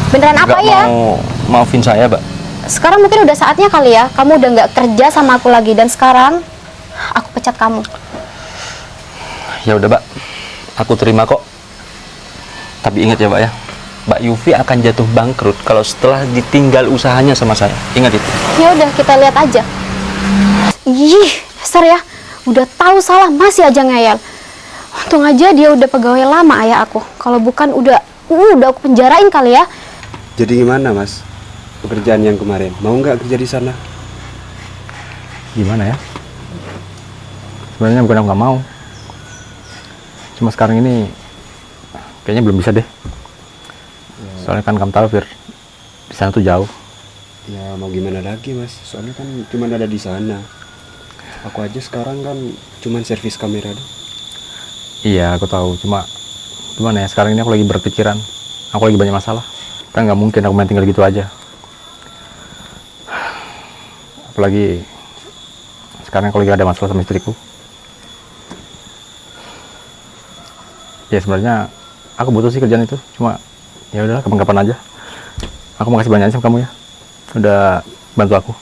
Beneran apa nggak ya? mau maafin saya, Mbak? Sekarang mungkin udah saatnya kali ya. Kamu udah nggak kerja sama aku lagi. Dan sekarang, aku pecat kamu. Ya udah, Mbak. Aku terima kok. Tapi ingat ya, Mbak ya. Mbak Yufi akan jatuh bangkrut kalau setelah ditinggal usahanya sama saya. Ingat itu. Ya udah, kita lihat aja. Ih, dasar ya. Udah tahu salah masih aja ngeyel. Untung aja dia udah pegawai lama ayah aku. Kalau bukan udah aku penjarain kali ya. Jadi gimana, Mas? Pekerjaan yang kemarin, mau nggak kerja di sana? Gimana ya? Sebenarnya bukan aku nggak mau. Cuma sekarang ini kayaknya belum bisa deh. Soalnya kan kamu tahu, Fir, di sana tuh jauh. Ya mau gimana lagi, Mas? Soalnya kan cuma ada di sana. Aku aja sekarang kan cuman servis kamera deh. Iya, aku tahu. Cuma gimana ya? Sekarang ini aku lagi berpikiran. Aku lagi banyak masalah. Kan nggak mungkin aku main tinggal gitu aja. Apalagi sekarang aku lagi ada masalah sama istriku. Ya sebenarnya aku butuh sih kerjaan itu. Cuma ya udahlah, kapan-kapan aja. Aku makasih banyak sama kamu ya. Udah bantu aku.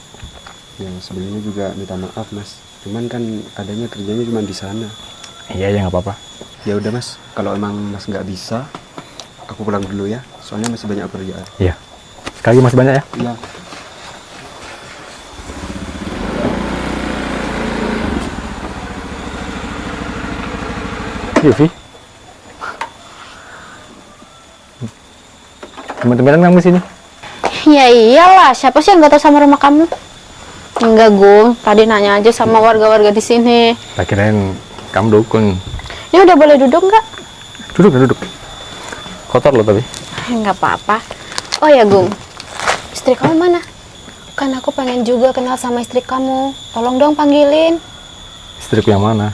Ya sebelumnya juga minta maaf, Mas. Cuman kan adanya kerjanya cuma di sana. Iya ya, nggak apa-apa. Ya udah, Mas. Kalau emang Mas nggak bisa, aku pulang dulu ya. Soalnya masih banyak kerjaan. Iya. Sekali lagi masih banyak ya. Iya. Yufi. Teman-teman kamu sini. Ya iyalah, siapa sih yang nggak tahu sama rumah kamu? Enggak, Gung. Tadi nanya aja sama warga-warga di sini. Tak kirain kamu dukun. Ini udah boleh duduk nggak? Duduk. Kotor loh tapi. Nggak apa-apa. Oh ya, Gung. Istri kamu mana? Kan aku pengen juga kenal sama istri kamu. Tolong dong panggilin. Istriku yang mana?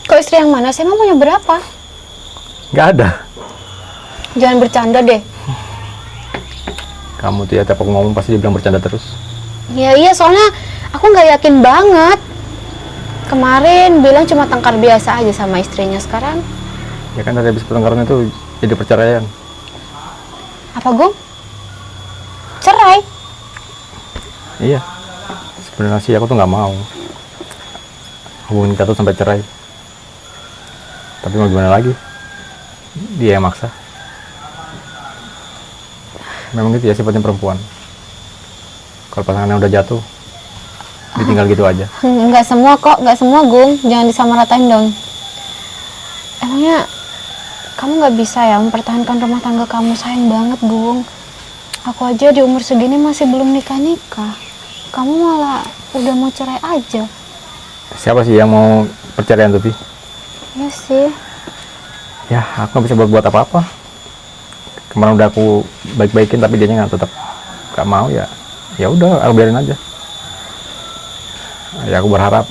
Kok istri yang mana? Saya emang punya berapa? Nggak ada. Jangan bercanda deh. Kamu tuh ya, tiap aku ngomong pasti dia bilang bercanda terus. Ya iya, soalnya aku nggak yakin banget. Kemarin bilang cuma tengkar biasa aja sama istrinya. Sekarang Ya kan dari habis pertengkaran itu jadi perceraian. apa, Gung? Cerai? Iya. Sebenarnya sih aku tuh nggak mau hubungan kita tuh sampai cerai. Tapi mau gimana lagi? Dia yang maksa. Memang gitu ya sifatnya perempuan. Kalau pasangannya udah jatuh, ditinggal gitu aja. Nggak semua kok, nggak semua, Gung. Jangan disamaratain dong. Emangnya kamu nggak bisa ya mempertahankan rumah tangga kamu? Sayang banget, Gung. Aku aja di umur segini masih belum nikah-nikah. Kamu malah udah mau cerai aja. Siapa sih yang mau perceraian tuh, Pi? Iya sih. Ya, aku nggak bisa buat apa-apa. Kemarin udah aku baik-baikin tapi dianya nggak tetap nggak mau ya. Ya udah, aku biarin aja. Ya aku berharap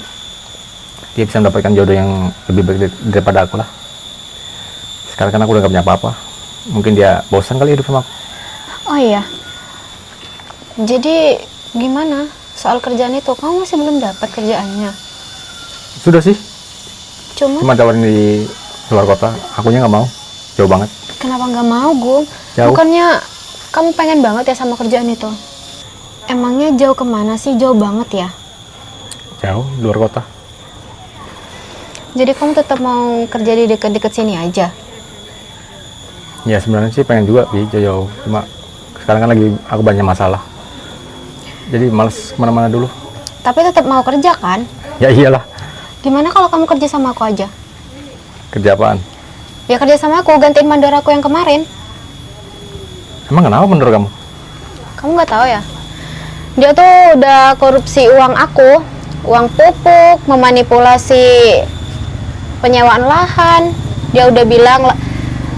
dia bisa mendapatkan jodoh yang lebih baik daripada aku lah. Sekarang kan aku udah gak punya apa-apa. Mungkin dia bosan kali hidup sama aku. Oh iya. Jadi gimana soal kerjaan itu? Kamu masih belum dapat kerjaannya? Sudah sih, Cuma cuma tawarin di luar kota. Akunya nggak mau, jauh banget. kenapa nggak mau, Gung? Jauh. Bukannya kamu pengen banget ya sama kerjaan itu? Emangnya jauh kemana sih? Jauh banget ya? Jauh, luar kota. Jadi kamu tetap mau kerja di dekat-dekat sini aja? Ya sebenarnya sih pengen juga jauh-jauh, cuma sekarang kan lagi aku banyak masalah. Jadi males kemana-mana dulu. Tapi tetap mau kerja kan? Ya iyalah. Gimana kalau kamu kerja sama aku aja? Kerja apaan? Ya kerja sama aku, gantiin mandor aku yang kemarin. Emang kenapa menurut kamu? Kamu nggak tahu ya? Dia tuh udah korupsi uang aku, uang pupuk, memanipulasi penyewaan lahan. Dia udah bilang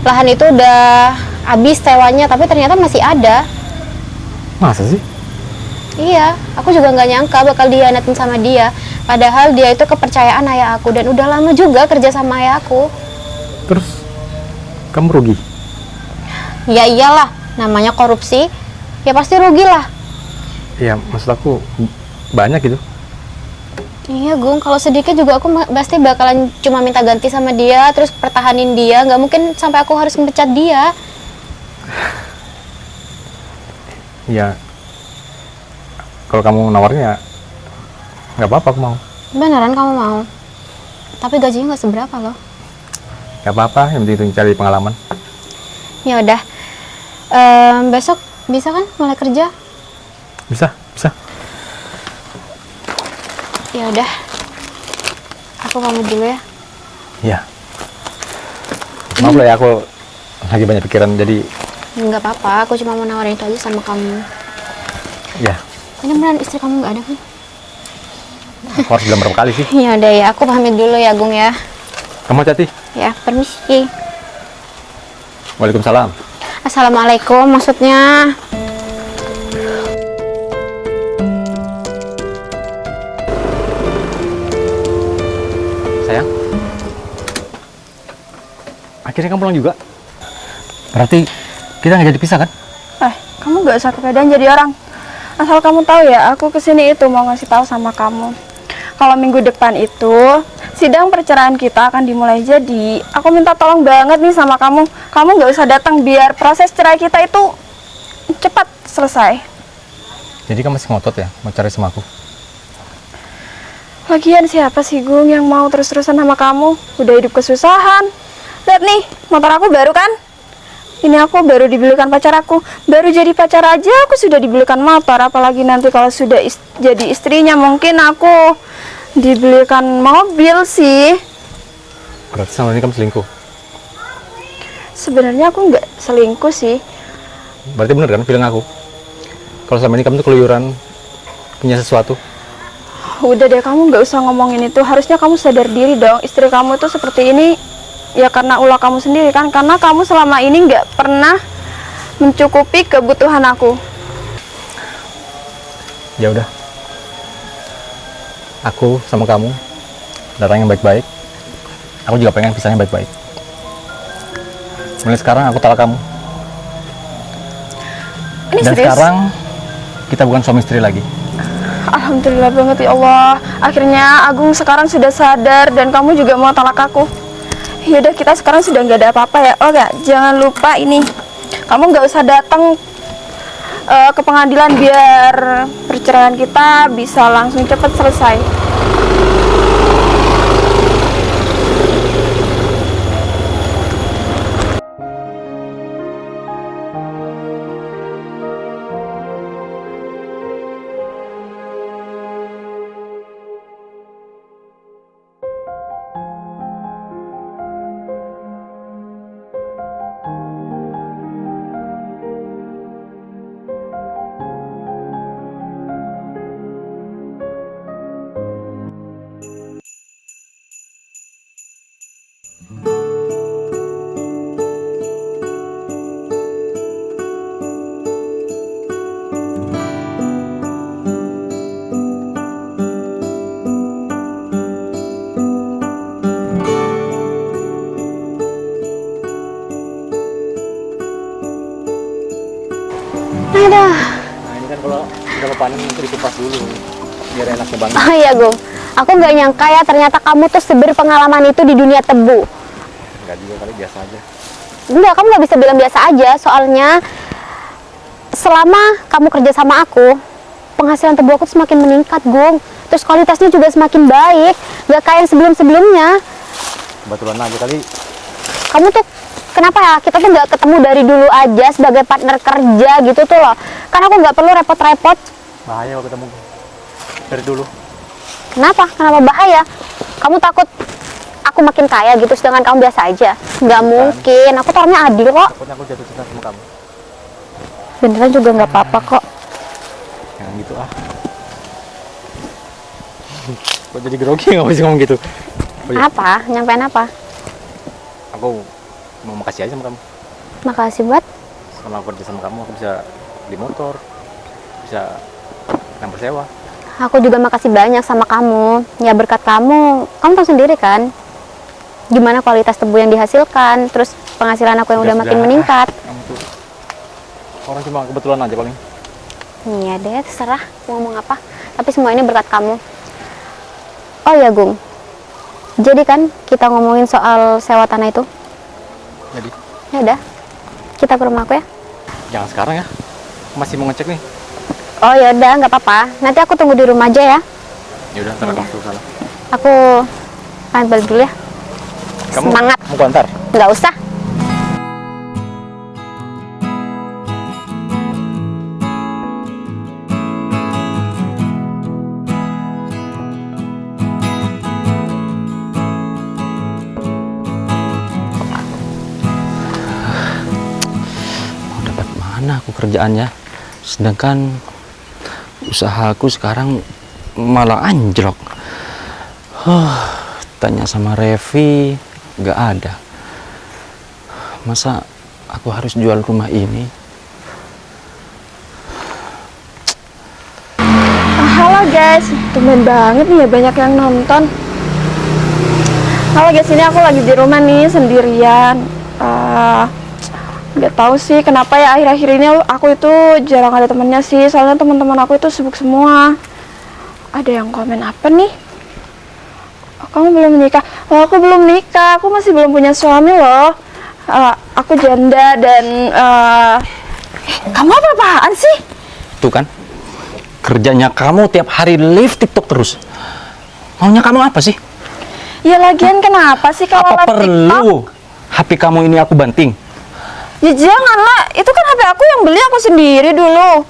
lahan itu udah habis sewanya, tapi ternyata masih ada. Masa sih? Iya, aku juga nggak nyangka bakal dihianatin sama dia. Padahal dia itu kepercayaan ayah aku dan udah lama juga kerja sama ayah aku. Terus kamu rugi? Ya iyalah, namanya korupsi, ya pasti rugi lah. Ya maksud aku banyak gitu. Iya Gung, kalau sedikit juga aku pasti bakalan cuma minta ganti sama dia, terus pertahanin dia, nggak mungkin sampai aku harus memecat dia. Ya kalau kamu nawarnya nggak apa-apa, aku mau. Beneran kamu mau? Tapi gajinya nggak seberapa loh. Nggak apa-apa, yang penting itu cari pengalaman. Ya udah, besok bisa kan mulai kerja? Bisa. Ya udah, aku pamit dulu ya. Ya. Maaf lah ya, aku lagi banyak pikiran jadi. Nggak apa-apa, aku cuma mau nawarin itu aja sama kamu. Ya. Ini beneran istri kamu nggak ada kan? Aku harus bilang berapa kali sih? Ya udah ya, aku pamit dulu ya Gung ya. Kamu hati-hati. Ya, permisi. Waalaikumsalam. Assalamualaikum maksudnya. Sayang. Akhirnya kamu pulang juga. Berarti kita nggak jadi pisah kan? Kamu gak usah kepedean jadi orang. Asal kamu tahu ya, aku kesini itu mau ngasih tahu sama kamu. Kalau minggu depan itu sidang perceraian kita akan dimulai, jadi aku minta tolong banget nih sama kamu. Kamu gak usah datang biar proses cerai kita itu cepat selesai. Jadi kamu masih ngotot ya mau cari sama aku? Lagian siapa sih Gung yang mau terus-terusan sama kamu? Udah hidup kesusahan. Lihat nih, motor aku baru kan? Ini aku baru dibelikan pacar aku. Baru jadi pacar aja aku sudah dibelikan motor. Apalagi nanti kalau sudah jadi istrinya, mungkin aku dibelikan mobil sih. Berarti sama ini kamu selingkuh? Sebenarnya aku nggak selingkuh sih. Berarti bener kan feeling aku? Kalau selama ini kamu tuh keluyuran punya sesuatu? Udah deh, kamu nggak usah ngomongin itu. Harusnya kamu sadar diri dong. Istri kamu tuh seperti ini ya karena ulah kamu sendiri kan. Karena kamu selama ini nggak pernah mencukupi kebutuhan aku. Ya udah. Aku sama kamu datang yang baik-baik. Aku juga pengen pisahnya baik-baik. Mulai sekarang aku talak kamu. Ini Dan serius? sekarang kita bukan suami istri lagi. Alhamdulillah banget ya Allah. Akhirnya Agung sekarang sudah sadar dan kamu juga mau talak aku. Yaudah, kita sekarang sudah nggak ada apa-apa ya. Oh ya, jangan lupa ini. Kamu nggak usah datang ke pengadilan biar perceraian kita bisa langsung cepat selesai. Aduh. Nah ini kan kalau udah panen itu dikupas dulu biar enaknya banget. Oh iya Gung, aku nggak nyangka ya ternyata kamu tuh seberpengalaman itu di dunia tebu. Enggak juga kali, biasa aja. Enggak, kamu nggak bisa bilang biasa aja, soalnya selama kamu kerja sama aku, penghasilan tebu aku tuh semakin meningkat Gung. Terus kualitasnya juga semakin baik, nggak kayak yang sebelum-sebelumnya. Kebetulan aja kali. Kamu tuh kenapa ya? Kita tuh nggak ketemu dari dulu aja sebagai partner kerja gitu tuh loh. Kan aku nggak perlu repot-repot. Bahaya kalau ketemu dari dulu. Kenapa? Kenapa bahaya? Kamu takut aku makin kaya gitu sedangkan kamu biasa aja? Nggak mungkin. Aku tuh orangnya adil kok. Takutnya aku jatuh cinta sama kamu. Beneran juga nggak apa-apa kok. Jangan gitu ah. Kok jadi grogi nggak bisa ngomong gitu? Oh, iya. Apa? Nyampein apa? Aku mau makasih aja sama kamu. Makasih buat. Selama aku kerja sama kamu, aku bisa beli motor, bisa nambah sewa. Aku juga makasih banyak sama kamu. Ya berkat kamu tahu sendiri kan gimana kualitas tebu yang dihasilkan, terus penghasilan aku yang udah makin meningkat. Kamu tuh orang cuma kebetulan aja paling. Iya deh, terserah mau ngomong apa. Tapi semua ini berkat kamu. Oh ya Gung, jadi kan kita ngomongin soal sewa tanah itu. Jadi Ya udah, kita ke rumah aku ya. jangan sekarang ya. Aku masih mau ngecek nih. Oh ya udah, nggak apa-apa. Nanti aku tunggu di rumah aja ya. Ya udah, ntar Yaudah. aku sana. Aku pamit balik dulu ya. Kamu Semangat. mau antar? Nggak usah. Mau dapat mana aku kerjaannya? Sedangkan usahaku sekarang malah anjlok. Tanya sama Revi, nggak ada. Masa aku harus jual rumah ini? Halo guys, tumben banget nih ya banyak yang nonton. Halo guys, ini aku lagi di rumah nih sendirian. Nggak tahu sih kenapa ya akhir-akhir ini aku itu jarang ada temennya sih. Soalnya teman-teman aku itu sibuk semua. Ada yang komen apa nih? Oh, kamu belum menikah? Oh, aku belum nikah. Aku masih belum punya suami loh. Aku janda dan kamu apa-apaan sih? Tuh kan, kerjanya kamu tiap hari live TikTok terus. Maunya kamu apa sih? Ya lagian kenapa sih kalau Apa live TikTok? perlu HP kamu ini aku banting? Ya janganlah, itu kan HP aku yang beli aku sendiri dulu.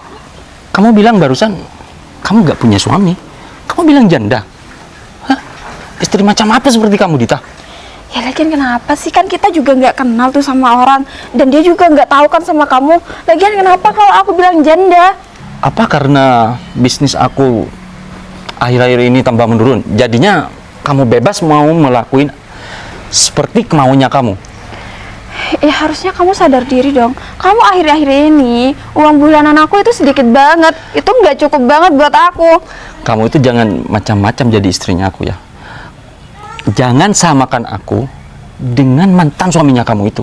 Kamu bilang barusan kamu nggak punya suami. Kamu bilang janda. Hah? Istri macam apa seperti kamu, Dita? Ya lagian kenapa sih, kan kita juga nggak kenal tuh sama orang, dan dia juga nggak tahu kan sama kamu. Lagian kenapa kalau aku bilang janda? Apa karena bisnis aku akhir-akhir ini tambah menurun? Jadinya kamu bebas mau melakukan seperti kemaunya kamu. Ya harusnya kamu sadar diri dong. Kamu akhir-akhir ini uang bulanan aku itu sedikit banget. Itu nggak cukup banget buat aku. Kamu itu jangan macam-macam jadi istrinya aku ya. Jangan samakan aku dengan mantan suaminya kamu itu.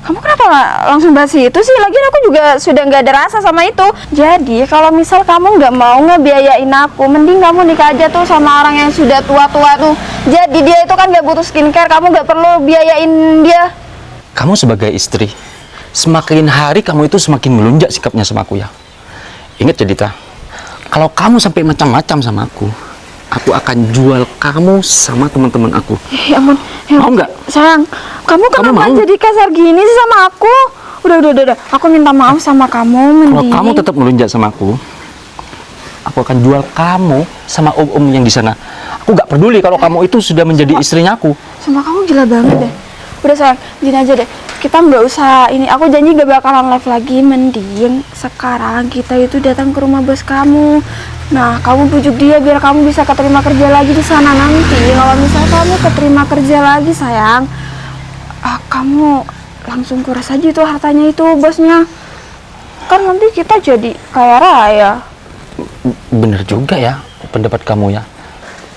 Kamu kenapa nggak langsung bahas itu sih? Lagian aku juga sudah nggak ada rasa sama itu. Jadi kalau misal kamu nggak mau ngebiayain aku, mending kamu nikah aja tuh sama orang yang sudah tua-tua tuh. Jadi dia itu kan nggak butuh skincare, kamu nggak perlu biayain dia. Kamu sebagai istri, semakin hari kamu itu semakin melunjak sikapnya sama aku ya. Ingat ya Dita, kalau kamu sampai macam-macam sama aku akan jual kamu sama teman-teman aku. Ya ampun, ya Mau ampun. nggak? Sayang, kamu kenapa mau? jadi kasar gini sih sama aku? Udah. Aku minta maaf sama kamu, Kalau mending. kamu tetap melunjak sama aku akan jual kamu sama om-om yang di sana. Aku gak peduli kalau kamu itu sudah menjadi istrinya aku. Sama kamu gila banget deh. Udah sayang, gini aja deh. Kita nggak usah ini. Aku janji gak bakalan live lagi. Mending sekarang kita itu datang ke rumah bos kamu. Nah, kamu bujuk dia biar kamu bisa keterima kerja lagi di sana nanti. Kalau misal kamu keterima kerja lagi, sayang, kamu langsung kuras aja tuh hartanya itu bosnya. Kan nanti kita jadi kaya raya. Bener juga ya pendapat kamu ya.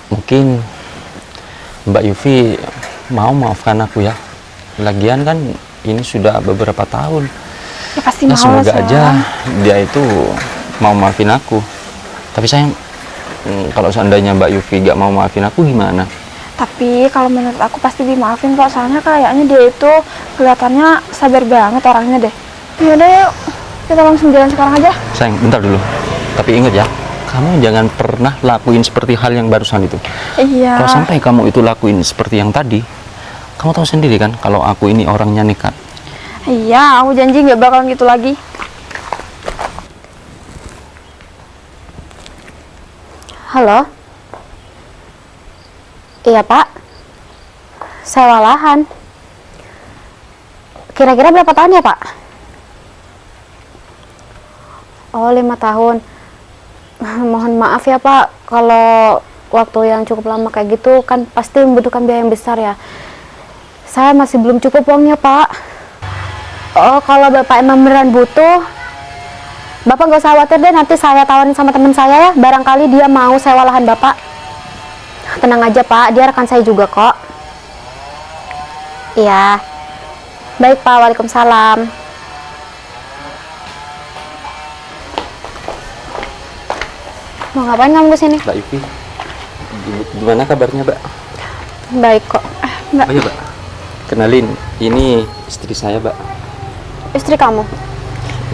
Mungkin Mbak Yufi mau maafkan aku ya. Lagian kan ini sudah beberapa tahun. Ya pasti Ya mau lah, semoga sayang. aja dia itu mau maafin aku. Tapi sayang, kalau seandainya Mbak Yufi gak mau maafin aku gimana? Tapi kalau menurut aku pasti dimaafin kok, soalnya kayaknya dia itu kelihatannya sabar banget orangnya deh. Yaudah yuk, kita langsung jalan sekarang aja. Sayang, bentar dulu. Tapi ingat ya, kamu jangan pernah lakuin seperti hal yang barusan itu. Iya. Kalau sampai kamu itu lakuin seperti yang tadi, kamu tahu sendiri kan kalau aku ini orangnya nekat. Iya, aku janji nggak bakal gitu lagi. Halo? Iya, Pak. Sewa lahan. Kira-kira berapa tahun ya, Pak? Oh, 5 tahun. Mohon maaf ya, Pak. Kalau waktu yang cukup lama kayak gitu kan pasti membutuhkan biaya yang besar ya. Saya masih belum cukup uangnya, Pak. Oh, kalau Bapak emang beneran butuh, Bapak nggak usah khawatir deh, nanti saya tawarin sama teman saya ya. Barangkali dia mau sewa lahan Bapak. Tenang aja Pak, dia rekan saya juga kok. Iya. Baik Pak, waalaikumsalam. Mau ngapain kamu kesini? Mbak Yufi, gimana kabarnya, Mbak? Baik kok. Mbak. Oh iya, Mbak. Kenalin, ini istri saya, Mbak. Istri kamu?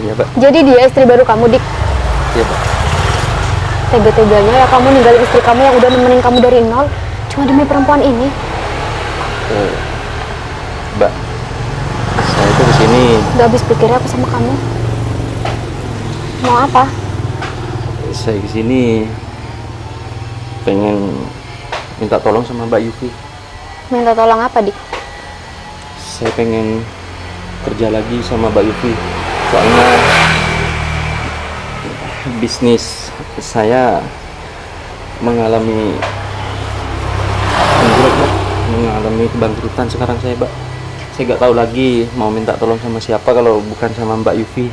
Iya, Mbak. Jadi dia istri baru kamu, Dik? Iya, Mbak. Tega-teganya ya kamu ninggalin istri kamu yang udah nemenin kamu dari nol cuma demi perempuan ini. Mbak, saya tuh kesini. Gak habis pikirnya aku sama kamu. Mau apa? Saya kesini pengen minta tolong sama Mbak Yufi. Minta tolong apa, Dik? Saya pengen kerja lagi sama Mbak Yufi. Soalnya bisnis saya mengalami anjlok, Mbak. Mengalami kebangkrutan sekarang saya, Mbak. Saya nggak tahu lagi mau minta tolong sama siapa kalau bukan sama Mbak Yufi.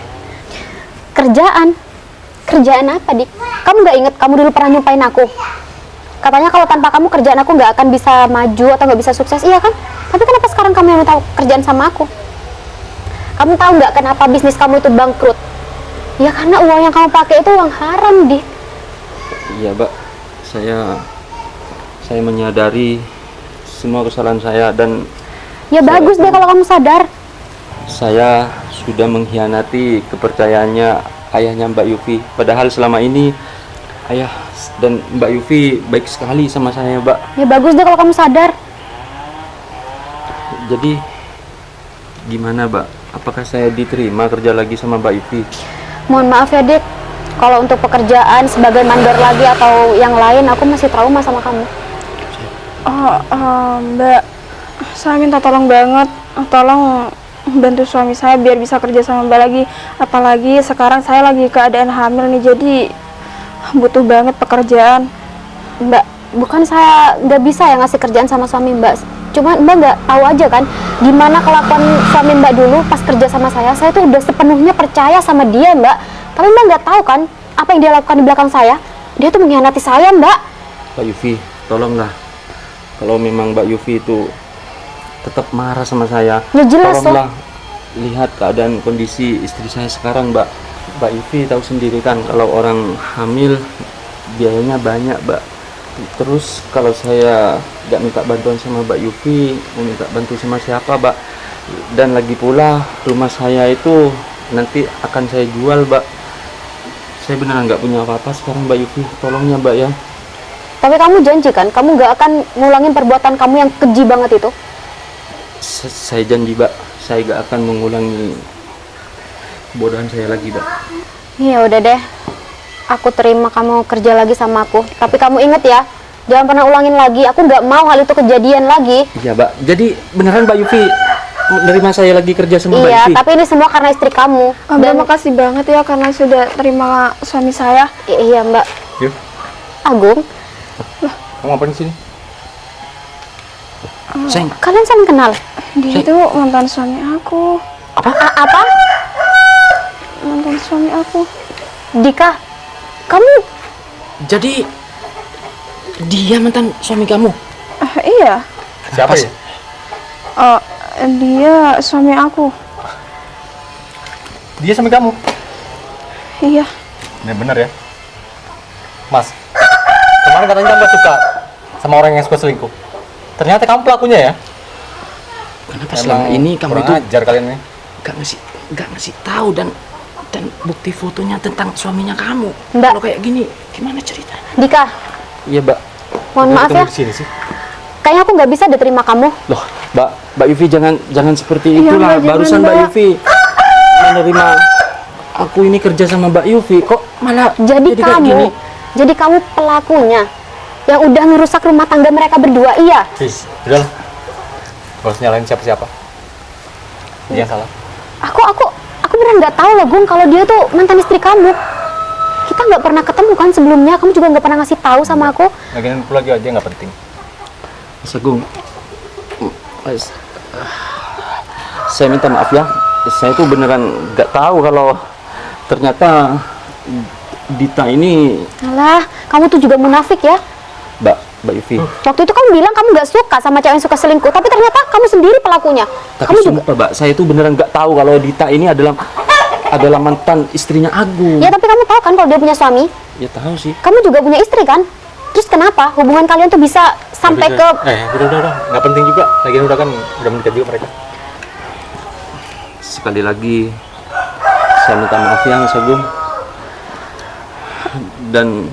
Kerjaan? Kerjaan apa, Dik? Kamu nggak inget kamu dulu pernah nyumpain aku? Katanya kalau tanpa kamu kerjaan aku nggak akan bisa maju atau nggak bisa sukses, iya kan? Tapi kenapa sekarang kamu yang minta kerjaan sama aku? Kamu tahu nggak kenapa bisnis kamu itu bangkrut? Ya karena uang yang kamu pakai itu uang haram, Dik. Iya, Mbak. Saya menyadari semua kesalahan saya dan Ya bagus deh kalau kamu sadar. saya sudah mengkhianati kepercayaannya ayahnya Mbak Yufi. Padahal selama ini ayah dan Mbak Yufi baik sekali sama saya, Mbak. Ya bagus deh kalau kamu sadar. Jadi gimana, Mbak? Apakah saya diterima kerja lagi sama Mbak Yufi? Mohon maaf ya, Dik. Kalau untuk pekerjaan sebagai mandor lagi atau yang lain, aku masih trauma sama kamu. Mbak, saya minta tolong banget. Tolong bantu suami saya biar bisa kerja sama Mbak lagi. Apalagi sekarang saya lagi keadaan hamil nih, jadi butuh banget pekerjaan. Mbak, bukan saya nggak bisa ya ngasih kerjaan sama suami Mbak. Cuma Mbak nggak tahu aja kan gimana kelakuan suami Mbak dulu pas kerja sama saya. Saya tuh udah sepenuhnya percaya sama dia, Mbak. Tapi Mbak nggak tahu kan apa yang dia lakukan di belakang saya. Dia tuh mengkhianati saya, Mbak. Mbak Yufi, tolonglah. Kalau memang Mbak Yufi itu tetap marah sama saya, Ya jelas tolonglah lihat keadaan kondisi istri saya sekarang, Mbak. Mbak Yufi tahu sendiri kan kalau orang hamil biayanya banyak, Mbak. Terus kalau saya nggak minta bantuan sama Mbak Yufi, mau minta bantu sama siapa, Mbak? Dan lagi pula rumah saya itu nanti akan saya jual, Mbak. Saya beneran nggak punya apa-apa sekarang, Mbak Yufi. Tolongnya, Mbak ya. Tapi kamu janji kan kamu nggak akan ngulangin perbuatan kamu yang keji banget itu? Saya janji, Mbak. Saya nggak akan mengulangi kebodohan saya lagi, Mbak. Ya udah deh. Aku terima kamu kerja lagi sama aku. Tapi kamu inget ya, jangan pernah ulangin lagi. Aku nggak mau hal itu kejadian lagi. Iya, Mbak. Jadi beneran Mbak Yufi menerima saya lagi kerja sama Mbak Iya, Yufi? tapi ini semua karena istri kamu. Mbak, makasih banget ya karena sudah terima suami saya. Iya, Mbak. Yuk, Agung, kamu ngapain di sini? Sayang, kalian saling kenal? Dia itu mantan suami aku. Apa? Mantan suami aku. Dika, kamu jadi dia mantan suami kamu? Iya. Siapa ya? Dia suami aku. Dia suami kamu? Iya. Ini bener ya? Mas, kemarin katanya kamu gak suka sama orang yang suka selingkuh. Ternyata kamu pelakunya ya? Kenapa selama ini kamu kurang itu ajar kalian nih. gak ngasih tahu dan Dan bukti fotonya tentang suaminya kamu. Mbak. Kalau kayak gini, gimana ceritanya? Dika, Iya, Mbak. mohon maaf ya. Di sini sih. Kayaknya aku nggak bisa diterima kamu. Loh, Mbak Yufi jangan seperti Iya, itulah. Mbak, jangan, Barusan Mbak Mbak. Yufi menerima aku ini kerja sama Mbak Yufi, kok malah Jadi kayak gini? kamu pelakunya yang udah ngerusak rumah tangga mereka berdua, iya? Fis, udah lah. Gak usah nyalain siapa-siapa. Dia yang salah. Aku beneran nggak tahu loh, Gung, kalau dia tuh mantan istri kamu. Kita nggak pernah ketemu kan sebelumnya, kamu juga nggak pernah ngasih tahu sama aku. Lagian aku lagi aja nggak penting. Mas Agung, saya minta maaf ya. Saya tuh beneran nggak tahu kalau ternyata Dita ini. Alah, kamu tuh juga munafik ya. Mbak Yufi. Waktu itu kamu bilang kamu nggak suka sama cewek yang suka selingkuh, tapi ternyata kamu sendiri pelakunya. Tapi Kamu juga. sumpah, Mbak, saya tuh beneran nggak tahu kalau Dita ini adalah mantan istrinya Agung. Ya tapi kamu tahu kan kalau dia punya suami? Ya tahu sih. Kamu juga punya istri kan? Terus kenapa hubungan kalian tuh bisa sampai ke? Udah, nggak penting juga. Lagian udah kan udah menikah juga mereka. Sekali lagi saya minta maaf ya Mas Agung. Dan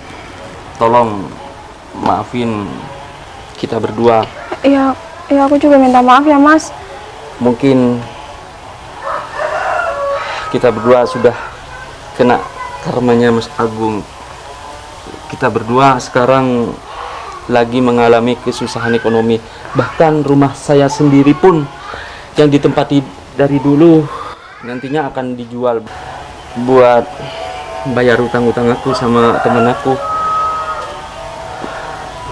tolong maafin kita berdua. Ya aku juga minta maaf ya, Mas. Mungkin kita berdua sudah kena karmanya Mas Agung. Kita berdua sekarang lagi mengalami kesusahan ekonomi. Bahkan rumah saya sendiri pun yang ditempati dari dulu nantinya akan dijual buat bayar utang-utang aku sama teman aku.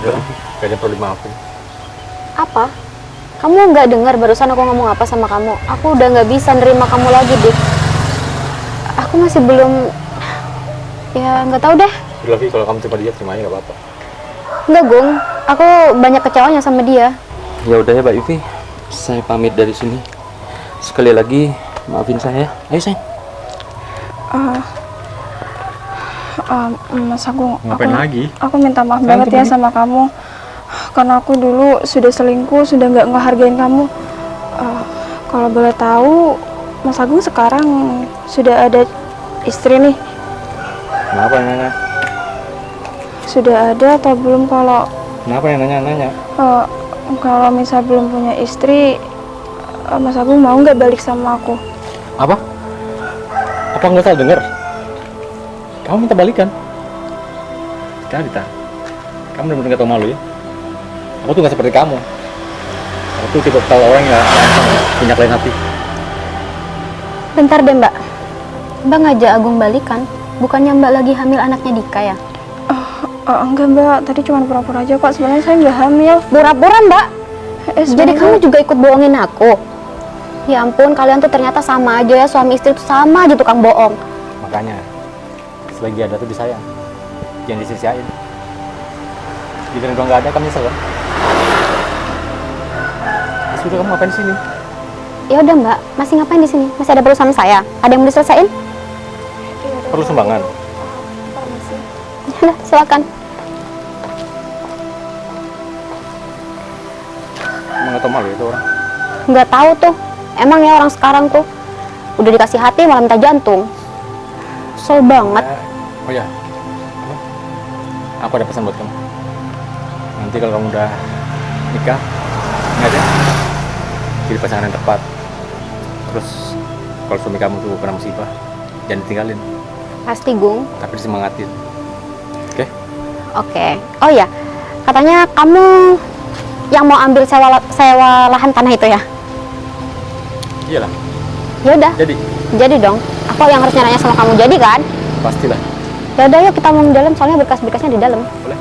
Udah, gak ada perlu maafin. Apa? Kamu nggak dengar barusan aku ngomong apa sama kamu? Aku udah nggak bisa nerima kamu lagi, Dik. Aku masih belum, ya nggak tahu deh. Udah, Vi, kalau kamu terima dia, terima aja nggak apa-apa. Nggak, Gung. Aku banyak kecewanya sama dia. Ya udah ya Mbak Yufi, saya pamit dari sini. Sekali lagi maafin saya. Ayo sayang. Mas Agung, Ngapain lagi? Aku minta maaf Sayang, banget ya kembali. sama kamu, karena aku dulu sudah selingkuh, sudah nggak ngehargain kamu. Kalau boleh tahu, Mas Agung sekarang sudah ada istri nih? Kenapa yang nanya? Sudah ada atau belum? Kenapa yang nanya? Kalau misal belum punya istri, Mas Agung mau nggak balik sama aku? Apa? Apa nggak salah dengar? Kamu minta balikan? Dita, kamu benar-benar nggak tahu malu ya? Aku tuh nggak seperti kamu. Aku tuh tipe tahu orang yang langsung punya klien hati. Bentar deh, Mbak. Mbak ngajak Agung balikan. Bukannya Mbak lagi hamil anaknya Dika ya? Enggak, Mbak, tadi cuma pura-pura aja kok. Sebenarnya saya nggak hamil. Pura-pura, Mbak. Jadi sebenarnya- kamu juga ikut bohongin aku? Ya ampun, kalian tuh ternyata sama aja ya, suami istri tuh sama aja tukang bohong. Makanya, selagi ada tuh disayang, jangan disia-siain. Jika udah nggak ada, kamu nyesel kan? Ya sudah, kamu ngapain di sini? Ya udah, Mbak, masih ngapain di sini? Masih ada perlu sama saya? Ada yang mau diselesain? Perlu sumbangan? Udah, silakan. Emang nggak tahu malu itu orang? Nggak tahu tuh. Emang ya orang sekarang tuh udah dikasih hati malah minta jantung. Kesel banget. Oh ya, aku ada pesan buat kamu. Nanti kalau kamu udah nikah, ingat ya, jadi pasangan yang tepat. Terus kalau suami kamu tuh kena musibah, jangan ditinggalin, Pasti, Gung. tapi disemangatin. Oke? Oke. Oh ya, katanya kamu yang mau ambil sewa lahan tanah itu ya? Iyalah, Ya udah, jadi dong. Aku yang harus nanya sama kamu, jadi kan? pastilah. Ya udah, yuk kita mau di dalam, soalnya berkas-berkasnya di dalam. Boleh?